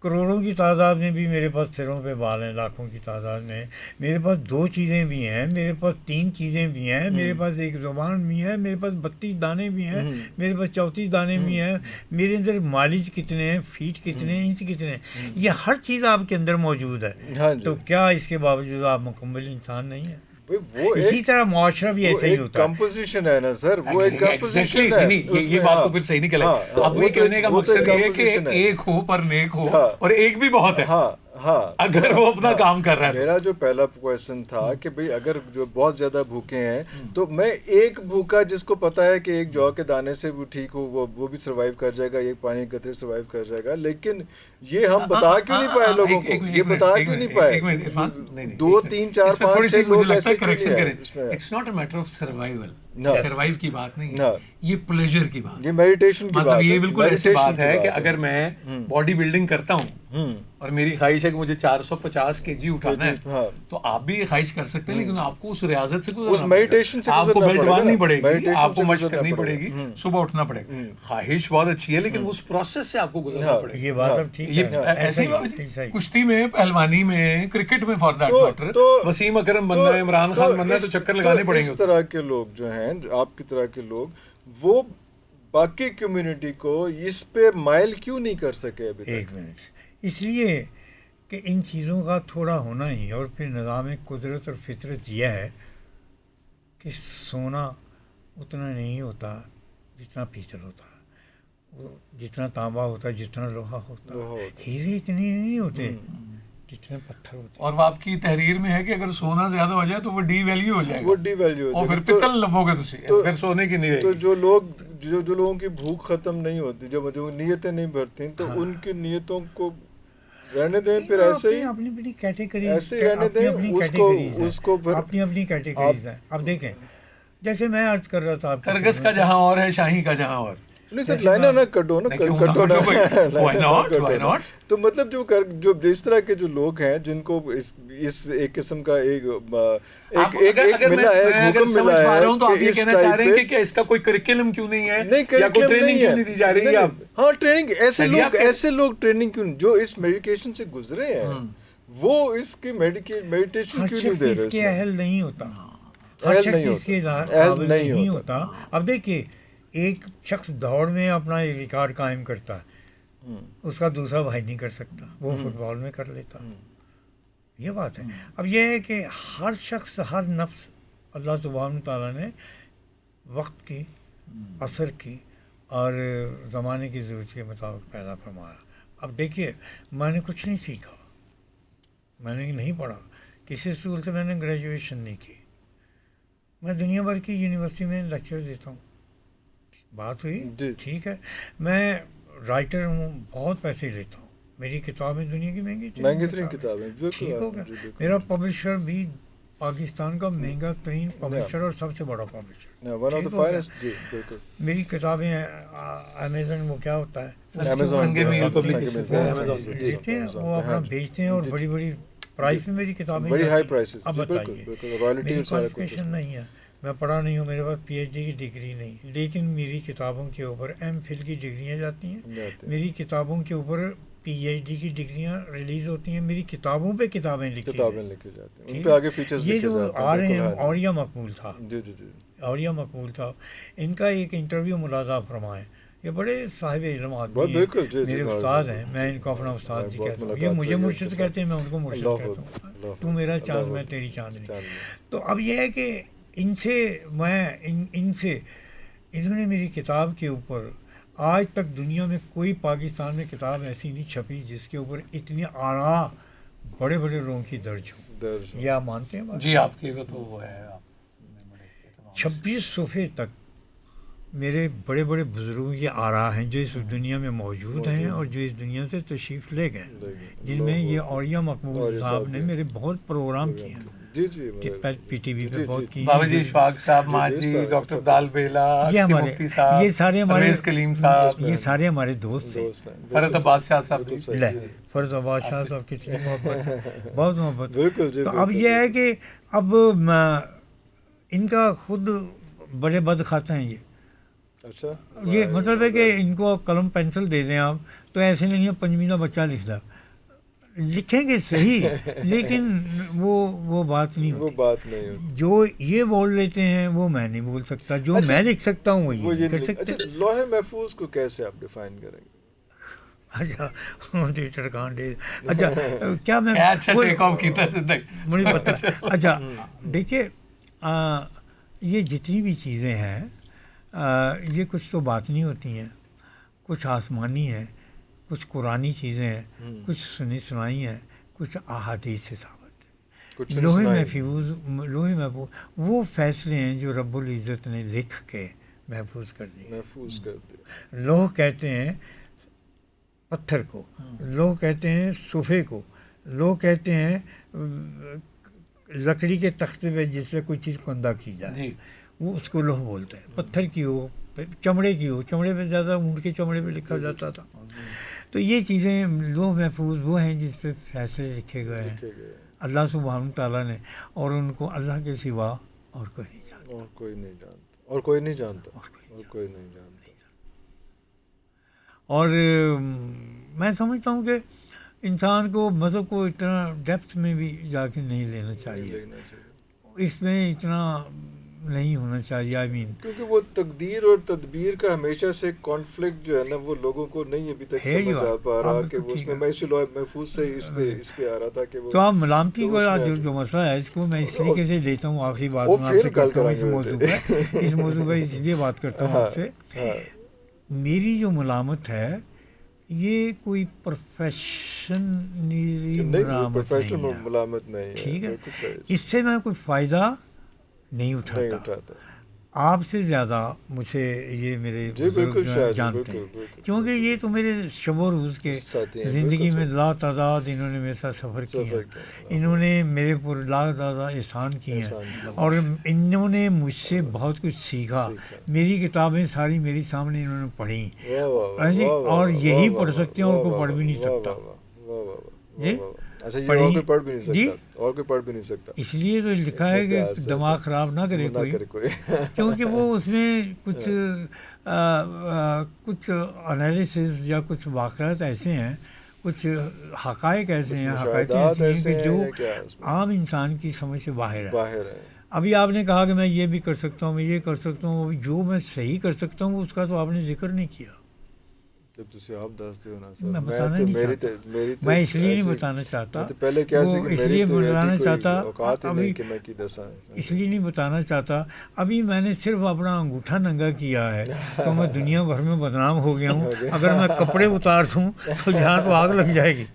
کروڑوں کی تعداد میں بھی میرے پاس سروں پہ بال ہیں، لاکھوں کی تعداد میں میرے پاس 2 چیزیں بھی ہیں، میرے پاس 3 چیزیں بھی ہیں، میرے پاس 1 زبان بھی ہے، میرے پاس 32 دانے بھی ہیں، میرے پاس 34 دانے بھی ہیں، میرے اندر مائلج کتنے ہیں، فیٹ کتنے ہیں، انچ کتنے ہیں، یہ ہر چیز آپ کے اندر موجود ہے. ہاں جی. تو کیا اس کے باوجود آپ مکمل انسان نہیں ہیں؟ وہ اسی طرح معاشرہ بھی ایسا ہی ہوتا ہے. کمپوزیشن ہے نا سر، وہ ایک Exactly, کمپوزیشن ہے. یہ بات تو پھر صحیح نہیں کہلائی. اب وہ کہنے کا مقصد یہ ہے کہ ایک ہو پر نیک ہو، اور ایک بھی بہت ہے ہاں ہاں. اگر وہ اپنا کام کر رہا ہے. میرا جو پہلا کویشچن تھا کہ بھئی اگر جو بہت زیادہ بھوکے ہیں تو میں ایک بھوکا جس کو پتا ہے کہ ایک جو کے دانے سے بھی ٹھیک ہو وہ بھی سروائیو کر جائے گا، ایک پانی کے قطرے سروائیو کر جائے گا، لیکن یہ ہم بتا کیوں نہیں پائے لوگوں کو؟ یہ بتا کیوں نہیں پائے؟ 2 3 4 5 6 لوگ ایسے کیوں نہیں ہیں اس میں؟ It's not a matter of survival. No. Survive کی بات نہیں No. ہے، یہ پلیزر کی بات. یہ میڈیٹیشن کی بات مطلب ہے. یہ بالکل ایسی meditation بات کی ہے کہ ہے. اگر میں باڈی بلڈنگ کرتا ہوں اور میری خواہش ہے کہ مجھے 450 kg اٹھانا ہے، تو آپ بھی یہ خواہش کر سکتے ہیں، لیکن آپ کو اس ریاضت سے گزرنا meditation سے آپ کو بیلٹ باندھنی پڑے گی، meditation آپ کو سے مشق گزرنا کرنی پڑے پڑے گا. گی، صبح اٹھنا پڑے گا. خواہش بہت اچھی ہے لیکن اس پروسیس سے آپ کو گزرنا پڑے گا. یہ بات اب ٹھیک یہ ہے. ایسے ایسا ہی کشتی میں، پہلوانی میں، کرکٹ میں، فار دیٹ میٹر وسیم اکرم بننا ہے، عمران خان بننا ہے تو چکر لگانے پڑیں گے. اس طرح کے لوگ جو ہیں، آپ کی طرح کے لوگ، وہ باقی کمیونٹی کو اس پہ مائل کیوں نہیں کر سکے ابھی تک؟ 1 منٹ. اس لیے کہ ان چیزوں کا تھوڑا ہونا ہی، اور پھر نظام قدرت اور فطرت یہ ہے کہ سونا اتنا نہیں ہوتا جتنا پیتل ہوتا، وہ جتنا تانبا ہوتا، جتنا لوہا ہوتا، ہیرے اتنے نہیں ہوتے جتنے پتھر ہوتے. اور وہ آپ کی تحریر میں ہے کہ اگر سونا زیادہ ہو جائے تو وہ ڈی ویلیو ہو جائے گا، وہ ڈی ویلیو ہو اور جائے پھر پتل لبو گے تو پھر سونے کی نہیں رہے تو گی. جو لوگوں کی بھوک ختم نہیں ہوتی، جو نیتیں نہیں بھرتی، تو ان کی نیتوں کو رہنے دیں، پھر ایسے ہی اپنی اپنی کیٹیگریز، ایسے ہی رہنے دیں. اس کو پھر اپنی اپنی کیٹیگریز ہیں. اب دیکھیں، جیسے میں عرض کر رہا تھا، کرگس کا جہاں اور ہے، شاہی کا جہاں اور. نہیں سر، لائنیں نہ کٹو نا، کٹو نا. تو مطلب جو اس طرح کے جو لوگ ہیں جن کو اس ایک قسم کا ایک ملا ہے، حکم ملا ہے، تو آپ یہ کہنا چاہ رہے ہیں کہ کیا اس کا کوئی کریکولم کیوں نہیں ہے، یا کوئی ٹریننگ کیوں نہیں دی جا رہی ہے؟ ہاں ٹریننگ، ایسے لوگ ٹریننگ کیوں، جو اس میڈیٹیشن سے گزرے ہیں، وہ اس کی میڈیٹیشن کیوں نہیں دے رہے؟ اس کے اہل نہیں ہوتا، ہر شخص اس کے قابل نہیں ہوتا. اب دیکھیے، ایک شخص دوڑ میں اپنا ایک ریکارڈ قائم کرتا ہے، اس کا دوسرا بھائی نہیں کر سکتا، وہ فٹ بال میں کر لیتا. یہ بات ہے. اب یہ ہے کہ ہر شخص، ہر نفس اللہ سبحانہ تعالیٰ نے وقت کی، عصر کی اور زمانے کی ضرورت کے مطابق پیدا فرمایا. اب دیکھیے، میں نے کچھ نہیں سیکھا، میں نے نہیں پڑھا، کسی اسکول سے میں نے گریجویشن نہیں کی، میں دنیا بھر کی یونیورسٹی میں لیکچر دیتا ہوں. بات ہوئی، ٹھیک ہے. میں رائٹر ہوں، بہت پیسے لیتا ہوں، میری کتابیں دنیا کی مہنگی ترین کتابیں، ٹھیک ہو گیا. میرا پبلشر بھی پاکستان کا مہنگا ترین پبلشر اور سب سے بڑا پبلشر. میری کتابیں امیزن، وہ کیا ہوتا ہے، دیتے ہیں، وہ اپنا بیچتے ہیں اور بڑی بڑی پرائز میں میری کتابیں. اب بتائیے، میری کوالیفیکیشن نہیں ہے، میں پڑھا نہیں ہوں، میرے پاس پی ایچ ڈی کی ڈگری نہیں، لیکن میری کتابوں کے اوپر ایم فل کی ڈگریاں جاتی ہیں، میری کتابوں کے اوپر پی ایچ ڈی کی ڈگریاں ریلیز ہوتی ہیں، میری کتابوں پہ کتابیں لکھی جاتی ہیں. یہ جو آ رہے ہیں، اوریہ مقبول تھا، اوریہ مقبول تھا، ان کا ایک انٹرویو ملاحظہ فرمائیں. یہ بڑے صاحب علم آدمی ہیں، میرے استاد ہیں، میں ان کو اپنا استاد جی کہتا ہوں. یہ مجھے مرشد کہتے ہیں، میں ان کو مرشد کہتا ہوں. تو میرا چاند، میں تیری چاندنی. تو اب یہ ہے کہ ان سے انہوں نے میری کتاب کے اوپر، آج تک دنیا میں کوئی پاکستان میں کتاب ایسی نہیں چھپی جس کے اوپر اتنی آراء بڑے بڑے لوگوں کی درج ہوں. یہ آپ مانتے ہیں بات؟ جی، آپ کی تو وہ ہے. 26 صفحے تک میرے بڑے بڑے بزرگوں کے آراء ہیں جو اس دنیا میں موجود ہیں اور جو اس دنیا سے تشریف لے گئے، جن میں یہ اولیاء مقبول صاحب نے میرے بہت پروگرام کیے ہیں، جی جی پی ٹی وی پہ بہت کیے بابا ہیں۔ جی اشفاق صاحب، ماجی، ڈاکٹر عبدال بیلا، یہ اکسی ہمارے مفتی صاحب، یہ سارے ہمارے پرویز کلیم صاحب، یہ سارے ہمارے دوست ہیں۔ فرد عباس شاہ صاحب جی۔ لے فرض آباد شاہ صاحب کتنی محبت، بہت محبت۔ بالکل جی، تو اب یہ ہے کہ اب ان کا خود بڑے بد خط ہیں یہ، اچھا یہ مطلب ہے کہ ان کو قلم پینسل دے دیں آپ تو ایسے نہیں ہے پنجمینہ بچہ لکھتا، لکھیں گے صحیح لیکن وہ بات نہیں وہ ہوتی۔ بات نہیں ہوتی، جو یہ بول لیتے ہیں وہ میں نہیں بول سکتا، جو اچھا، میں لکھ سکتا ہوں وہ وہ یہ یہ نہیں کر سکتے۔ اچھا، لوح محفوظ کو کیسے آپ ڈیفائن کریں گے؟ اچھا اچھا کیا میں اچھا ٹیک آف کیتا زندگی مجھے پتا۔ اچھا دیکھیے یہ جتنی بھی چیزیں ہیں یہ کچھ تو باطنی ہوتی ہیں، کچھ آسمانی ہیں، کچھ قرآنی چیزیں ہیں، کچھ سنی سنائی ہیں، کچھ احادیث سے ثابت ہے۔ لوح محفوظ وہ فیصلے ہیں جو رب العزت نے لکھ کے محفوظ کر دیے، محفوظ کر دیا۔ لوح کہتے ہیں پتھر کو، لوح کہتے ہیں صفحے کو، لوح کہتے ہیں لکڑی کے تختے پہ جس پہ کوئی چیز کندہ کی جائے جی، وہ اس کو لوح بولتے ہیں۔ پتھر کی ہو، چمڑے کی ہو، چمڑے پہ زیادہ اونٹ کے چمڑے پہ لکھا جاتا تھا۔ تو یہ چیزیں لوح محفوظ وہ ہیں جس پہ فیصلے لکھے گئے ہیں اللہ سبحانہ تعالیٰ نے، اور ان کو اللہ کے سوا اور کوئی نہیں جانتا، اور کوئی نہیں جانتا، اور کوئی نہیں جانتا، اور کوئی نہیں جانتا۔ اور میں سمجھتا ہوں کہ انسان کو مذہب کو اتنا ڈیپتھ میں بھی جا کے نہیں لینا چاہیے، لینا چاہیے، اس میں اتنا نہیں ہونا چاہیے۔ آئی مین کیونکہ وہ تقدیر اور تدبیر کا ہمیشہ سے کانفلکٹ جو ہے نا وہ لوگوں کو نہیں ابھی تک سمجھ آ پا رہا کہ وہ اس میں، میں اسی لوح محفوظ سے اس پہ آ رہا تھا کہ وہ تو آپ ملامتی تو کو اس میں جو مسئلہ ہے اس کو میں اس طریقے سے لیتا ہوں، آخری بات وہ میں آپ پھر سے گل کرتا ہوں کریں اس گے موضوع پہ، اس موضوع پہ اس لیے بات کرتا ہوں آپ سے۔ میری جو ملامت ہے یہ کوئی پروفیشنلی ملامت نہیں ہے، ملامت نہیں ہے، ٹھیک ہے، بالکل صحیح، اس سے میں کوئی فائدہ نہیں اٹھاتا۔ آپ سے زیادہ مجھے یہ میرے جی بالکل بزرگ شاید، جانتے بالکل ہیں، بالکل، کیونکہ یہ تو میرے شب و روز کے ساتھی ہیں، زندگی بالکل میں لا تعداد انہوں نے میرے ساتھ سفر کیا، انہوں نے میرے پر لا تعداد احسان کیے ہیں، اور انہوں نے مجھ سے بہت کچھ سیکھا۔ میری کتابیں ساری میری سامنے انہوں نے پڑھی، اور یہی پڑھ سکتے ہیں، اور کوئی پڑھ بھی نہیں سکتا جی، اچھا یہ اور کوئی پڑھ بھی نہیں سکتا، اور کوئی پڑھ بھی نہیں سکتا، اس لیے تو لکھا ہے کہ دماغ خراب نہ کرے کوئی، کیونکہ وہ اس میں کچھ انالیسز یا کچھ واقعات ایسے ہیں، کچھ حقائق ایسے ہیں، حقائق ایسے ہیں کہ جو عام انسان کی سمجھ سے باہر ہے۔ ابھی آپ نے کہا کہ میں یہ بھی کر سکتا ہوں، میں یہ کر سکتا ہوں، جو میں صحیح کر سکتا ہوں اس کا تو آپ نے ذکر نہیں کیا۔ میں بتانا نہیں چاہتا، میں اس لیے نہیں بتانا چاہتا، اس لیے بتانا چاہتا، اس لیے نہیں بتانا چاہتا۔ ابھی میں نے صرف اپنا انگوٹھا ننگا کیا ہے تو میں دنیا بھر میں بدنام ہو گیا ہوں۔ اگر میں کپڑے اتار دوں تو یہاں تو آگ لگ جائے گی،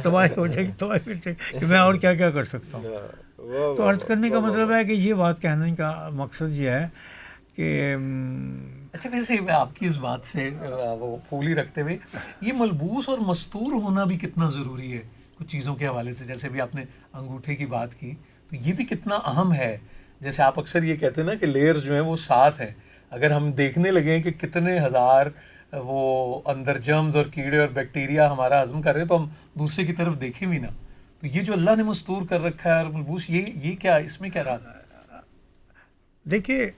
تباہی ہو جائے گی، تباہی کہ میں اور کیا کیا کر سکتا ہوں۔ تو عرض کرنے کا مطلب ہے کہ یہ بات کہنے کا مقصد یہ ہے کہ اچھا، ویسے آپ کی اس بات سے وہ پھولی رکھتے ہوئے یہ ملبوس اور مستور ہونا بھی کتنا ضروری ہے کچھ چیزوں کے حوالے سے، جیسے بھی آپ نے انگوٹھے کی بات کی، تو یہ بھی کتنا اہم ہے۔ جیسے آپ اکثر یہ کہتے ہیں نا کہ لیئرز جو ہیں وہ 7 ہیں، اگر ہم دیکھنے لگیں کہ کتنے ہزار وہ اندر جرمز اور کیڑے اور بیکٹیریا ہمارا ہضم کر رہے ہیں تو ہم دوسرے کی طرف دیکھیں بھی نا۔ تو یہ جو اللہ نے مستور کر رکھا ہے اور ملبوس، یہ کیا، اس میں کیا رہا؟ دیکھیے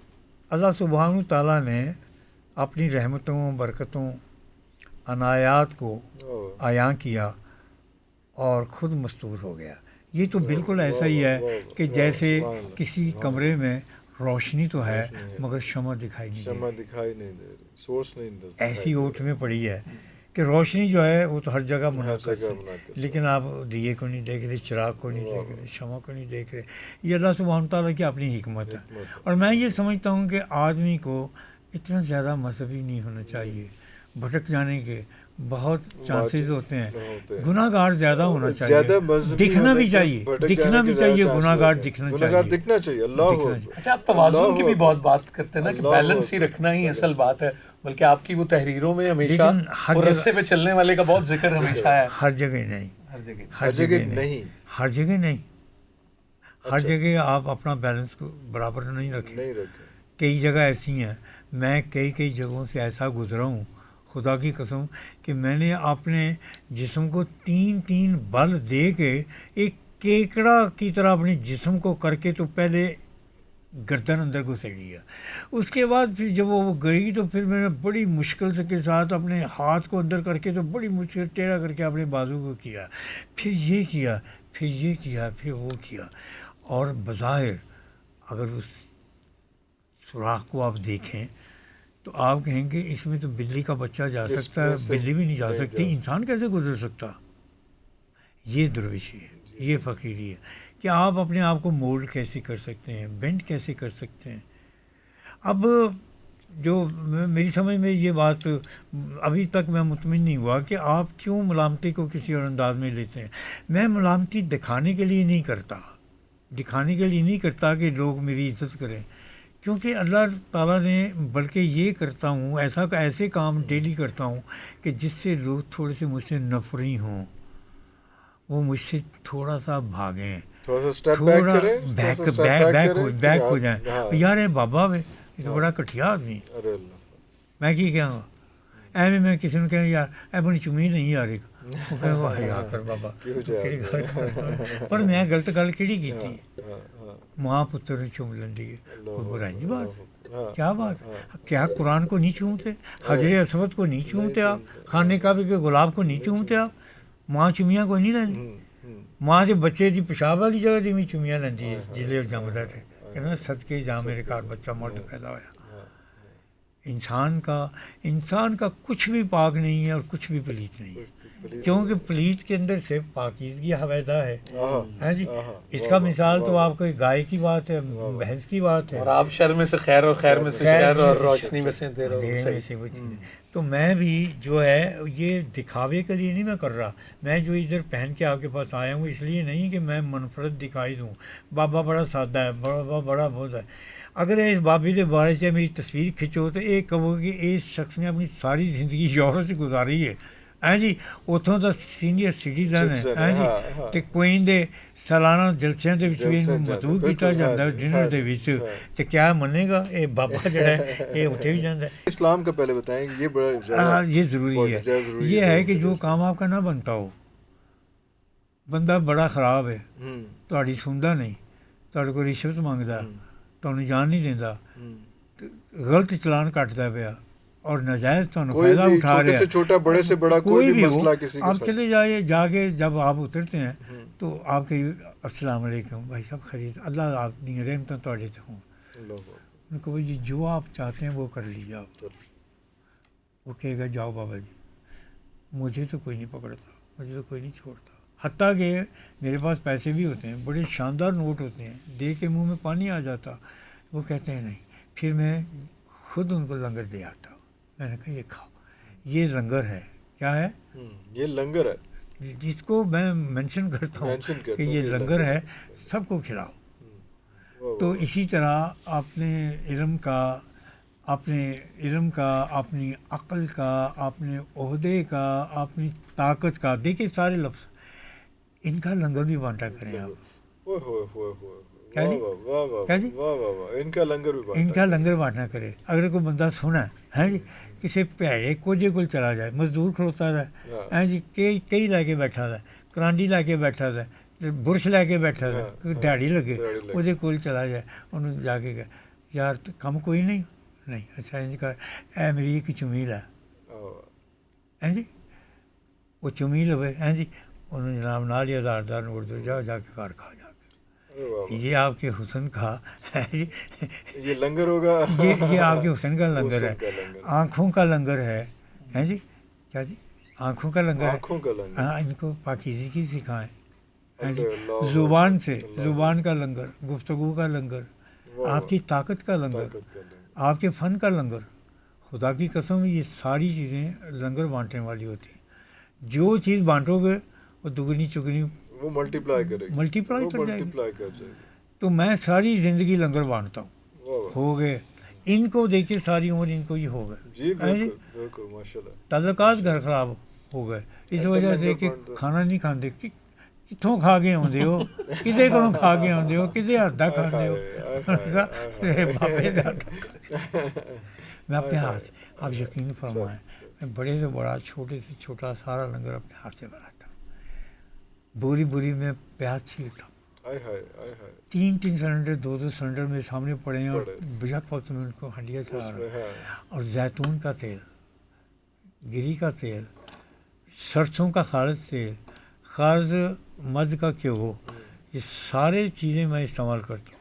اللہ سبحانہ تعالیٰ نے اپنی رحمتوں، برکتوں، عنایات کو عیاں کیا اور خود مستور ہو گیا۔ یہ تو بالکل ایسا ہی ہے کہ جیسے کسی کمرے میں روشنی تو ہے مگر شمع دکھائی نہیں دے رہی، سورس نہیں، ایسی اوٹ میں پڑی ہے کہ روشنی جو ہے وہ تو ہر جگہ منعکس ہے، لیکن آپ دیے کو نہیں دیکھ رہے، چراغ کو نہیں دیکھ رہے، شمع کو نہیں دیکھ رہے۔ یہ اللہ سبحانہ تعالیٰ کی اپنی حکمت ہے۔ اور میں یہ سمجھتا ہوں کہ آدمی کو اتنا زیادہ مذہبی نہیں ہونا چاہیے، بھٹک جانے کے بہت چانسز ہوتے ہیں. ہوتے ہیں. گناہ گار زیادہ ہونا زیادہ چاہیے, مذہبی دکھنا ہونے بھی کے چاہیے, بھٹک دکھنا جانے بھی کے چاہیے, زیادہ گناہ گار chances دکھنا ہوتے ہیں. گناہ گار چاہیے. دکھنا چاہیے. اللہ دکھنا ہو. چاہیے. اچھا آپ توازن کی بھی بہت بات کرتے ہیں نا کہ اللہ بیلنس ہی اکبر. رکھنا ہی اصل بات ہے, بلکہ آپ کی وہ تحریروں میں ہمیشہ لیکن ہر وہ جگہ رستے پہ چلنے والے کا بہت ذکر ہمیشہ ہے. ہر جگہ نہیں, ہر جگہ ہر جگہ نہیں. ہر جگہ نہیں, ہر اچھا. جگہ آپ اپنا بیلنس کو برابر نہیں رکھیں. نہیں رکھے. کئی جگہ ایسی ہیں, میں کئی جگہوں سے ایسا گزرا ہوں خدا کی قسم کہ میں نے اپنے جسم کو 3 بل دے کے ایک کیکڑا کی طرح اپنے جسم کو کر کے تو پہلے گردن اندر گھسیڑ لیا. اس کے بعد پھر جب وہ گئی تو پھر میں نے بڑی مشکل سے کے ساتھ اپنے ہاتھ کو اندر کر کے تو بڑی مشکل ٹیڑھا کر کے اپنے بازو کو کیا, پھر یہ کیا, پھر یہ کیا, پھر وہ کیا. اور بظاہر اگر اس سوراخ کو آپ دیکھیں تو آپ کہیں گے اس میں تو بلی کا بچہ جا اس سکتا ہے, میں سے بلی بھی نہیں جا نہیں سکتی, جا انسان کیسے گزر سکتا. یہ درویشی ہے, یہ فقیری ہے کہ آپ اپنے آپ کو مولڈ کیسے کر سکتے ہیں, بینڈ کیسے کر سکتے ہیں. اب جو میری سمجھ میں یہ بات ابھی تک میں مطمئن نہیں ہوا کہ آپ کیوں ملامتی کو کسی اور انداز میں لیتے ہیں. میں ملامتی دکھانے کے لیے نہیں کرتا, دکھانے کے لیے نہیں کرتا کہ لوگ میری عزت کریں, کیونکہ اللہ تعالیٰ نے, بلکہ یہ کرتا ہوں ایسے کام ڈیلی کرتا ہوں کہ جس سے لوگ تھوڑے سے مجھ سے نفری ہوں, وہ مجھ سے تھوڑا سا بھاگیں, تھوڑا سا اسٹیپ تھوڑا بیک کریں, بیک ہو جائیں. ہاں. یار اے بابا وے یہ تو بڑا کٹھیا آدمی, ارے اللہ. میں کی کہاں گا ایویں میں کسی نے کہیں یار اے بڑی چمی نہیں یار ایک, وہ کہے وہ حیا کر بابا کہڑی گل کر, پر میں غلط گل کہڑی کیتی, ماں پتر نے چوم لینی ہے, کوئی برائی نہیں بات, کیا بات, کیا قرآن کو نہیں چومتے, حجر اسود کو نہیں چومتے آپ, خانے کعبے کے گلاب کو نہیں چومتے آپ, ماں چومیاں کوئی نہیں لینی. ماں کے بچے کی پیشاب والی جگہ دی بھی چومیاں لینی ہے جسے جمدا تھے, کہنا صدقے جا میرے گھر بچہ مرد پیدا ہوا. انسان کا کچھ بھی پاک نہیں ہے اور کچھ بھی پلیت نہیں ہے, کیونکہ پلیت کے اندر سے پاکیزگی حویدہ ہے جی. اس کا مثال تو آپ کو گائے کی بات ہے, بھینس کی بات ہے, اور آپ شر میں سے خیر اور خیر میں سے شر اور روشنی میں سے اندھیرے میں سے وہ چیزیں. تو میں بھی جو ہے یہ دکھاوے کے لیے نہیں میں کر رہا, میں جو ادھر پہن کے آپ کے پاس آیا ہوں اس لیے نہیں کہ میں منفرد دکھائی دوں, بابا بڑا سادہ ہے, بڑا بہت ہے. اگر اس بابی کے بارے سے میری تصویر کھچو تو یہ کہو کہ اس شخص نے اپنی ساری زندگی یورپ سے گزاری ہے جی, اتوں کا سینئر سٹیزن ہے جی, تو کوئن دے سالانہ جلسیاں دے وچ بھی مدعو کیتا جاتا ہے ڈنر دے وچ, تو کیا منے گا یہ بابا جڑا ہے یہ اتنے بھی جاتا ہے. اسلام کا پہلے بتائیں, یہ بڑا یہ ضروری ہے. یہ ہے کہ جو کام آپ کا نہ بنتا ہو, بندہ بڑا خراب ہے, تہاڈی سندا نہیں, تہاڈے کو رشوت منگدا, تمہیں جان نہیں دینا, غلط چلان کٹتا پیا اور ناجائز تمہیں فائدہ اٹھا رہا ہے, چھوٹا بڑے سے بڑا کوئی بھی مسئلہ کسی کے آپ ساتھ. چلے جائیے, جا کے جب آپ اترتے ہیں تو آپ کے السلام علیکم بھائی صاحب خرید, اللہ آپ کی رحمتیں تہاڈے تے ہوں. ان کو جی جو آپ چاہتے ہیں وہ کر لیجیے آپ. وہ کہے گا جاؤ بابا جی, مجھے تو کوئی نہیں پکڑتا, مجھے تو کوئی نہیں چھوڑتا. حتیٰ کہ میرے پاس پیسے بھی ہوتے ہیں, بڑے شاندار نوٹ ہوتے ہیں, دے کے منہ میں پانی آ جاتا, وہ کہتے ہیں نہیں, پھر میں خود ان کو لنگر دے آتا. میں نے کہا یہ کھاؤ, یہ لنگر ہے. کیا ہے یہ لنگر ہے, جس کو میں مینشن کرتا ہوں کہ یہ لنگر ہے, سب کو کھلاؤ. تو اسی طرح اپنے علم کا, اپنی عقل کا, اپنے عہدے کا, اپنی طاقت کا, دیکھیے سارے لفظ, ان کا لنگر بھی بانٹا کریں آپ. کیا جی ان کا لنگر بانٹنا کرے. اگر کوئی بندہ سنا ہے جی کسی پیڑے کوجے کو چلا جائے, مزدور کھڑوتا ہے جی, کئی لے کے بیٹھا ہے, کرانڈی لے کے بیٹھا ہے, برش لے کے بیٹھا ہے, کوئی دیہڑی لگے وہ کول چلا جائے, انہوں جا کے کہ یار کم کوئی نہیں, اچھا انج کر, اے میری ایک چمیل ہے جی, وہ چمیل ہوئے جی, انہوں جناب نال ہی 1000 نوٹ دو, جا کے گھر کھا جا کے. یہ آپ کے حسن کا یہ لنگر ہوگا, یہ آپ کے حسن کا لنگر ہے. آنکھوں کا لنگر ہے جی, کیا جی آنکھوں کا لنگر ہے. ہاں, ان کو پاکیزگی سکھائیں جی. زبان کا لنگر, گفتگو کا لنگر, آپ کی طاقت کا لنگر, آپ کے فن کا لنگر. خدا کی قسم یہ ساری چیزیں لنگر بانٹنے والی ہوتی ہیں. جو چیز بانٹو گے وہ دگنی چگنی وہ ملٹیپلائی کرے گی، ملٹیپلائی کر جائے گی. ملٹیپلائی کر جائے گی. تو میں ساری زندگی لنگر بانٹتا ہوں. واہ واہ. ہو گئے ان کو دیکھے ساری عمر ان کو یہ ہو گئے. جی بالکل بالکل ماشاء اللہ. تعلقات گھر خراب ہو گئے اس وجہ سے کہ کھانا نہیں کھاندے. کتوں کھا کے آدھے ہو کدے کو کھا کے آدھے ہو کدے ہاتھ کا کھاندے ہو. میں اپنے ہاتھ آپ یقین فرمائیں میں بڑے سے بڑا چھوٹے سے چھوٹا سارا لنگر اپنے ہاتھ سے بناتا ہوں. بوری بوری میں پیاز چھیلتا ہوں. 3 سلنڈر 2 سلنڈر میرے سامنے پڑے ہیں اور بیک وقت میں ان کو ہنڈیا چلا رہا ہوں. اور زیتون کا تیل، گری کا تیل، سرسوں کا خالص تیل، خالص مد کا گھیو، یہ سارے چیزیں میں استعمال کرتا ہوں.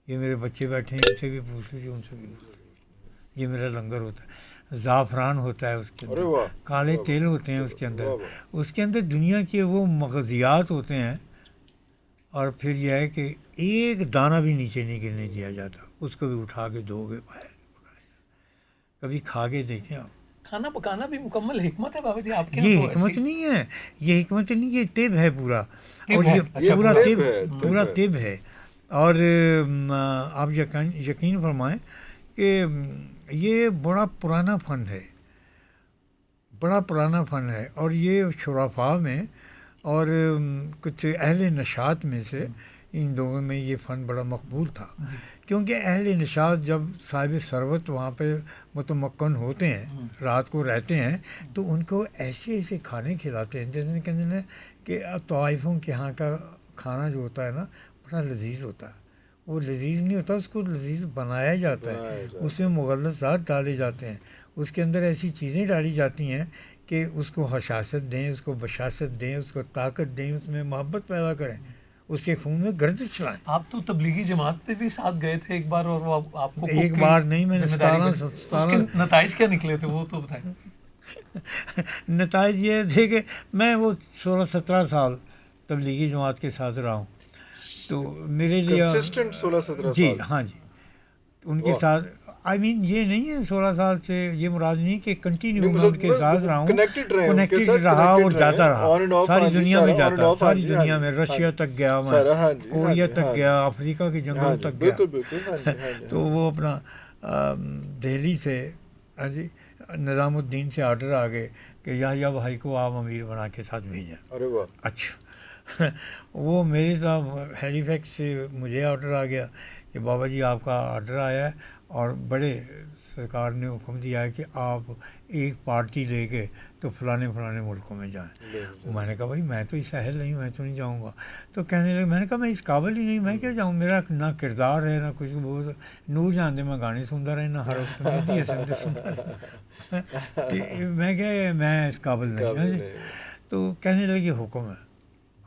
یہ میرے بچے بیٹھے ہیں، ان سے بھی پوچھ لیجیے، ان سے بھی پوچھ لیجیے. یہ میرا لنگر ہوتا ہے. زعفران ہوتا ہے اس کے اندر، کالے تیل ہوتے ہیں اس کے اندر. اس کے اندر دنیا کے وہ مغزیات ہوتے ہیں. اور پھر یہ ہے کہ ایک دانہ بھی نیچے نہیں گرنے دیا جاتا. اس کو بھی اٹھا کے دھو کے پکایا. کبھی کھا کے دیکھیں آپ. کھانا پکانا بھی مکمل حکمت ہے بابا جی آپ کے. یہ حکمت نہیں ہے، یہ حکمت نہیں، یہ طب ہے پورا. اور یہ پورا طب ہے. اور آپ یقین فرمائیں کہ یہ بڑا پرانا فن ہے، بڑا پرانا فن ہے. اور یہ شرفاء میں اور کچھ اہل نشاط میں سے ان لوگوں میں یہ فن بڑا مقبول تھا. کیونکہ اہل نشاط جب صاحب ثروت وہاں پہ متمکن ہوتے ہیں، رات کو رہتے ہیں، تو ان کو ایسے ایسے کھانے کھلاتے ہیں جیسے کہتے ہیں کہ طوائفوں کے یہاں کا کھانا جو ہوتا ہے نا بڑا لذیذ ہوتا ہے. وہ لذیذ نہیں ہوتا، اس کو لذیذ بنایا جاتا ہے. اس میں مغلظات ڈالے جاتے ہیں، اس کے اندر ایسی چیزیں ڈالی جاتی ہیں کہ اس کو حشاست دیں، اس کو بشاست دیں، اس کو طاقت دیں، اس میں محبت پیدا کریں، اس کے خون میں گردش چلائیں. آپ تو تبلیغی جماعت پہ بھی ساتھ گئے تھے ایک بار، اور وہ آپ کو ایک بار نہیں، میں نے 17 نتائج کیا نکلے تھے وہ تو بتائیں. نتائج یہ تھے کہ میں وہ 16-17 سال تبلیغی جماعت کے ساتھ رہا ہوں. تو میرے لیے 16-17 سال. جی ہاں جی، ان کے ساتھ یہ نہیں ہے 16 سال سے یہ مراد نہیں کہ کنٹینیو میں ان کے ساتھ رہا ہوں، کنیکٹڈ رہا اور جاتا رہا ساری دنیا میں جاتا، ساری دنیا میں. رشیا تک گیا میں، کوریا تک گیا، افریقہ کے جنگلوں تک گیا. تو وہ اپنا دہلی سے نظام الدین سے آرڈر آ گئے کہ یحییٰ بھائی کو آپ امیر بنا کے ساتھ بھیجیں. اچھا وہ میرے ساتھ ہیلی فیکس سے مجھے آرڈر آ گیا کہ بابا جی آپ کا آرڈر آیا ہے اور بڑے سرکار نے حکم دیا ہے کہ آپ ایک پارٹی لے کے تو فلانے ملکوں میں جائیں. میں نے کہا بھائی میں تو اس اہل نہیں، میں تو نہیں جاؤں گا. تو کہنے لگے، میں نے کہا میں اس قابل ہی نہیں، میں کیا جاؤں، میرا نہ کردار ہے نہ کچھ. بہت نور جان دے میں گانے سنتا رہے نہ ہر وقت مہدی حسن دے سنتا رہے. میں کہ میں اس قابل نہیں. تو کہنے لگے حکم ہے،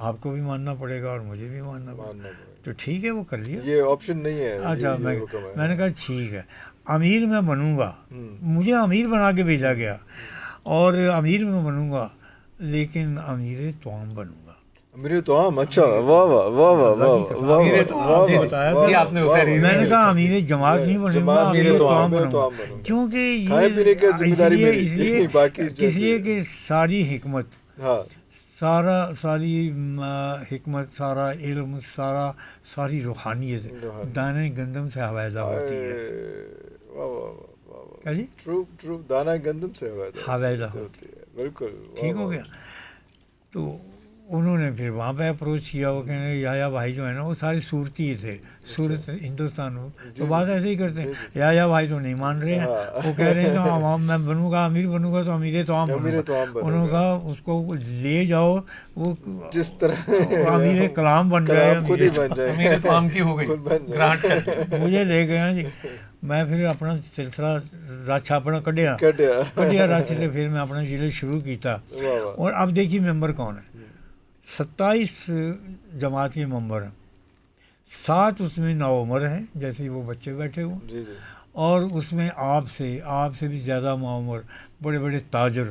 آپ کو بھی ماننا پڑے گا اور مجھے بھی ماننا پڑے گا. تو ٹھیک ہے وہ کر لیا، یہ آپشن نہیں ہے. اچھا میں نے کہا ٹھیک ہے، امیر میں بنوں گا. مجھے امیر بنا کے بھیجا گیا اور امیر میں بنوں گا، لیکن امیر توام بنوں گا. امیر توام؟ اچھا، واہ واہ واہ واہ واہ. میں نے کہا امیر جماعت نہیں بنوں گا، امیر توام بنوں گا. کیونکہ یہ اس لیے کہ ساری حکمت، ساری حکمت، سارا علم، ساری روحانیت دانے گندم سے حویدہ ہوتی ہے. جی ٹرو دانا گندم سے حویدہ ہوتی ہے. بالکل ٹھیک ہو گیا. تو انہوں نے پھر وہاں پہ اپروچ کیا. وہ کہنے یحییٰ بھائی جو ہے نا وہ سارے صورتی تھے، صورت ہندوستان میں تو بات ایسے ہی کرتے ہیں. یحییٰ بھائی تو نہیں مان رہے ہیں، وہ کہہ رہے ہیں کہ عوام میں بنوں گا، امیر بنوں گا تو امیر توام بنوں گا. انہوں نے کہا اس کو لے جاؤ، وہ جس طرح امیر کلام بن جائے، امیر توام کی ہو گئی گرانٹ. مجھے لے گیا جی. میں پھر اپنا سلسلہ رچ اپنا کڈیا رچ سے پھر میں اپنا ضلع شروع کیتا. اور اب دیکھیے ممبر کون ہے. 27 جماعت کے ممبر ہیں، 7 اس میں نوعمر ہیں جیسے وہ بچے بیٹھے ہوئے، اور اس میں آپ سے بھی زیادہ نوعمر بڑے بڑے تاجر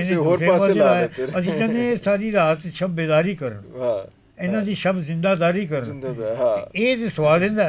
ਅਸੀਂ ਕਹਿੰਦੇ ਸਾਰੀ ਰਾਤ ਸ਼ਬ ਬੇਦਾਰੀ ਕਰਨ, ਇਹਨਾਂ ਦੀ ਸ਼ਬ ਜ਼ਿੰਦਾਦਾਰੀ ਕਰਨ, ਇਹ ਜੀ ਸਵਾ ਦਿੰਦਾ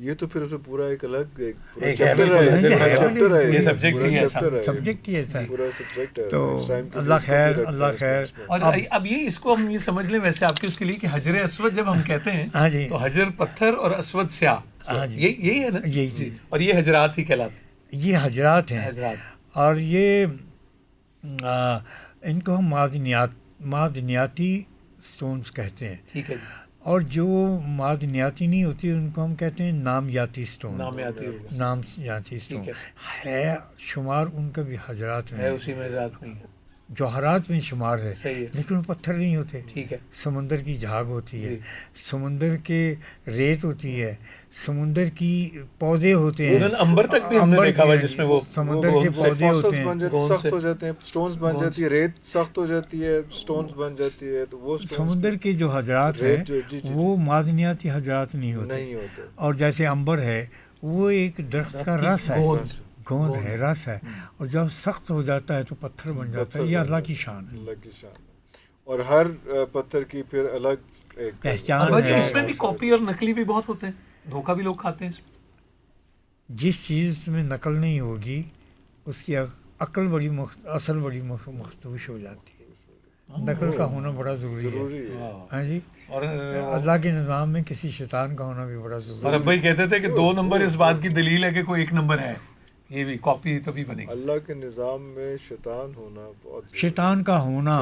یہ تو پھر پورا ایک الگ ایک پورا ایک چیپٹر ہے، ہے، بالکل، پورا چیپٹر ہے، یہ subject ہی ہے، چیپٹر ہے، سبجیکٹ ہی ایسا ہے. پورا سبجیکٹ ہے. تو اس ٹائم کے اللہ لیے اس کو بھی خیر، رکھتے ہیں اللہ اس خیر. میں. اور اب یہ اس کو ہم یہ سمجھ لیں ویسے آپ کے اس کے لیے کہ حجر اسود جب ہم کہتے ہیں ہاں جی. تو حجر پتھر اور اسود سیاہ، ہاں جی. یہی ہے نا. یہی چیز. اور یہ حجرات ہی کہلاتے یہ حجرات ہیں، ہیں، حجرات. اور یہ ان کو ہم معدنیاتی سٹونز کہتے ہیں. ٹھیک ہے جی. اور جو معدنیاتی نہیں ہوتی ان کو ہم کہتے ہیں نامیاتی سٹون. نامیاتی اردو نامیاتی سٹون ٹھیک ہے شمار ان کا بھی حجرات میں ہے، اسی میں حجرات نہیں ہے. جوہرات میں شمار ہے، صحیح ہے. لیکن وہ پتھر نہیں ہوتے. ٹھیک ہے سمندر کی جھاگ ہوتی ہے، جی. سمندر کے ریت ہوتی ہے، سمندر کی پودے ہوتے ہیں. ایون امبر تک بھی ہم نے دیکھا ہوا ہے جس میں وہ سمندر کے وہ پودے ہوتے فاسلز ہیں. بن جاتے ہیں، گوند سخت سے. ہو جاتے ہیں، سٹونز بن گوند جاتی ہے، ریت سخت ہو جاتی ہے، سٹونز بن جاتی ہے. تو وہ سمندر کے جو حجرات ہیں ریت جو جی وہ معدنیاتی حجرات نہیں ہوتے. نہیں ہوتے. اور جیسے امبر ہے وہ ایک درخت کا رس ہے، گوند ہے، رس ہے، اور جب سخت ہو جاتا ہے تو پتھر بن جاتا ہے. یہ اللہ کی شان ہے. اللہ کی شان ہے. اور ہر پتھر کی پھر الگ ایک پہچان اور جی ہے. اس میں بھی کاپی اور نقلی بھی بہت ہوتے ہیں، دھوکہ بھی لوگ کھاتے ہیں اس میں. جس چیز میں نقل نہیں ہوگی اس کی عقل اصل بڑی مخدوش ہو جاتی ہے. نقل کا ہونا بڑا ضروری ہے. ہاں جی. اور اللہ کے نظام میں کسی شیطان کا ہونا بھی بڑا ضروری اور ہے. ابا کہتے تھے کہ 2 نمبر اس بات کی دلیل ہے کہ کوئی 1 نمبر ہے، یہ بھی کاپی تبھی بنے گی. اللہ کے نظام میں شیطان ہونا بہت ضروری ہے. شیطان کا ہونا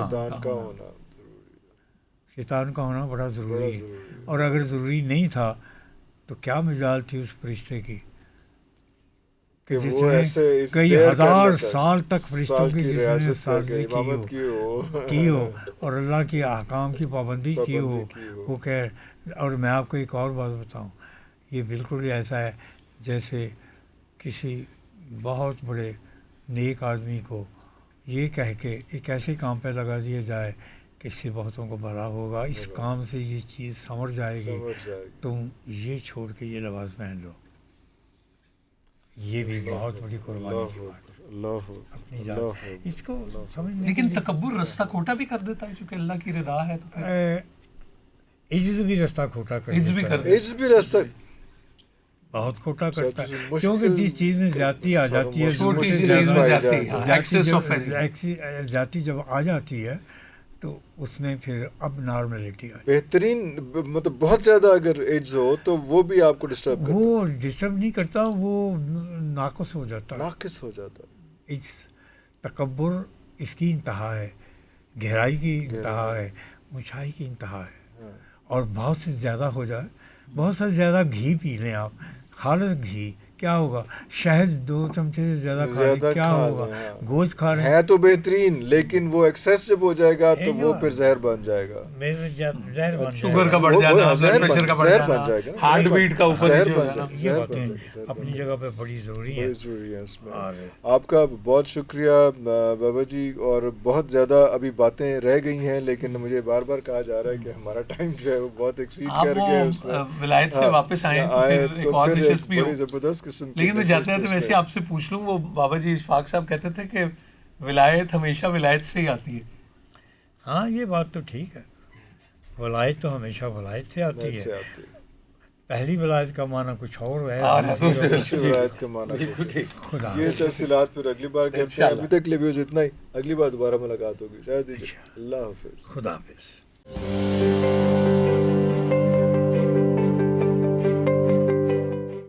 شیطان کا ہونا بڑا ضروری ہے. اور اگر ضروری نہیں تھا تو کیا مجال تھی اس فرشتے کی کہ جس نے کئی ہزار سال تک فرشتوں کی جس نے سازی کی ہو اور اللہ کے احکام کی پابندی کی ہو. وہ کہ اور میں آپ کو ایک اور بات بتاؤں، یہ بالکل ایسا ہے جیسے کسی بہت بڑے نیک آدمی کو یہ کہہ کے ایک ایسے کام پہ لگا دیا جائے کہ اس سے بہتوں کو بھلا ہوگا، اس کام سے یہ چیز سمجھ جائے گی، تم یہ چھوڑ کے یہ لباس پہن لو. یہ بھی بہت بڑی قربانی کی بات ہے اپنی جان. اس کو سمجھنے لیکن تکبر رستہ کھوٹا بھی کر دیتا ہے چونکہ اللہ کی رضا ہے تو عجز بھی رستہ کھوٹا کر عجز بھی دیتا کر ہے. عجز بھی رستہ بہت کھوٹا کرتا ہے کیونکہ جس چیز میں زیادتی آ جاتی ہے، چھوٹی سی چیز میں زیادتی جب آ جاتی ہے تو اس میں پھر اب نارملٹی آ جاتی ہے. بہترین مطلب بہت زیادہ اگر عجز ہو تو وہ بھی آپ کو ڈسٹرب کرتا ہے. وہ ڈسٹرب نہیں کرتا، وہ ناقص ہو جاتا ہے. ناقص ہو جاتا ہے. تکبر اس کی انتہا ہے، گہرائی کی انتہا ہے، اونچائی کی انتہا ہے. اور بہت سے زیادہ ہو جائے، بہت سے زیادہ گھی پی لیں آپ، خالص گھی، کیا ہوگا؟ شہد 2 چمچے سے زیادہ کھا لیں، کیا ہوگا؟ گوشت کھا رہے ہیں ہے تو بہترین، لیکن وہ ایکسیس جب ہو جائے گا تو وہ پھر زہر بن جائے گا. زہر بن شوگر کا بڑھ جانا، بلڈ پریشر کا بڑھ جانا، ہارٹ بیٹ کا اوپر نیچے ہو جانا. یہ باتیں اپنی جگہ پہ بڑی ضروری ہیں. آپ کا بہت شکریہ بابا جی. اور بہت زیادہ ابھی باتیں رہ گئی ہیں لیکن مجھے بار بار کہا جا رہا ہے کہ ہمارا ٹائم جو ہے وہ بہت ایکسیڈ کر گیا ہے. اس میں ولایت سے واپس آئے تو پھر ایک اور نشست بھی ہو. زبردست قسم کی. لیکن میں جاتے جاتے ویسے آپ سے پوچھ لوں، وہ بابا جی اشفاق صاحب کہتے تھے کہ ولایت ہمیشہ ولایت سے ہی آتی ہے. ہاں یہ بات تو ٹھیک ہے، ولایت تو ہمیشہ ولایت سے آتی ہے. پہلی ولایت کا معنی کچھ اور ہے، دوسری ولایت کا معنی خدا. یہ تفصیلات پھر اگلی بار کرتے ہیں. ابھی تک کے لیے اتنا ہی، اگلی بار دوبارہ ملاقات ہوگی. اللہ حافظ. خدا حافظ.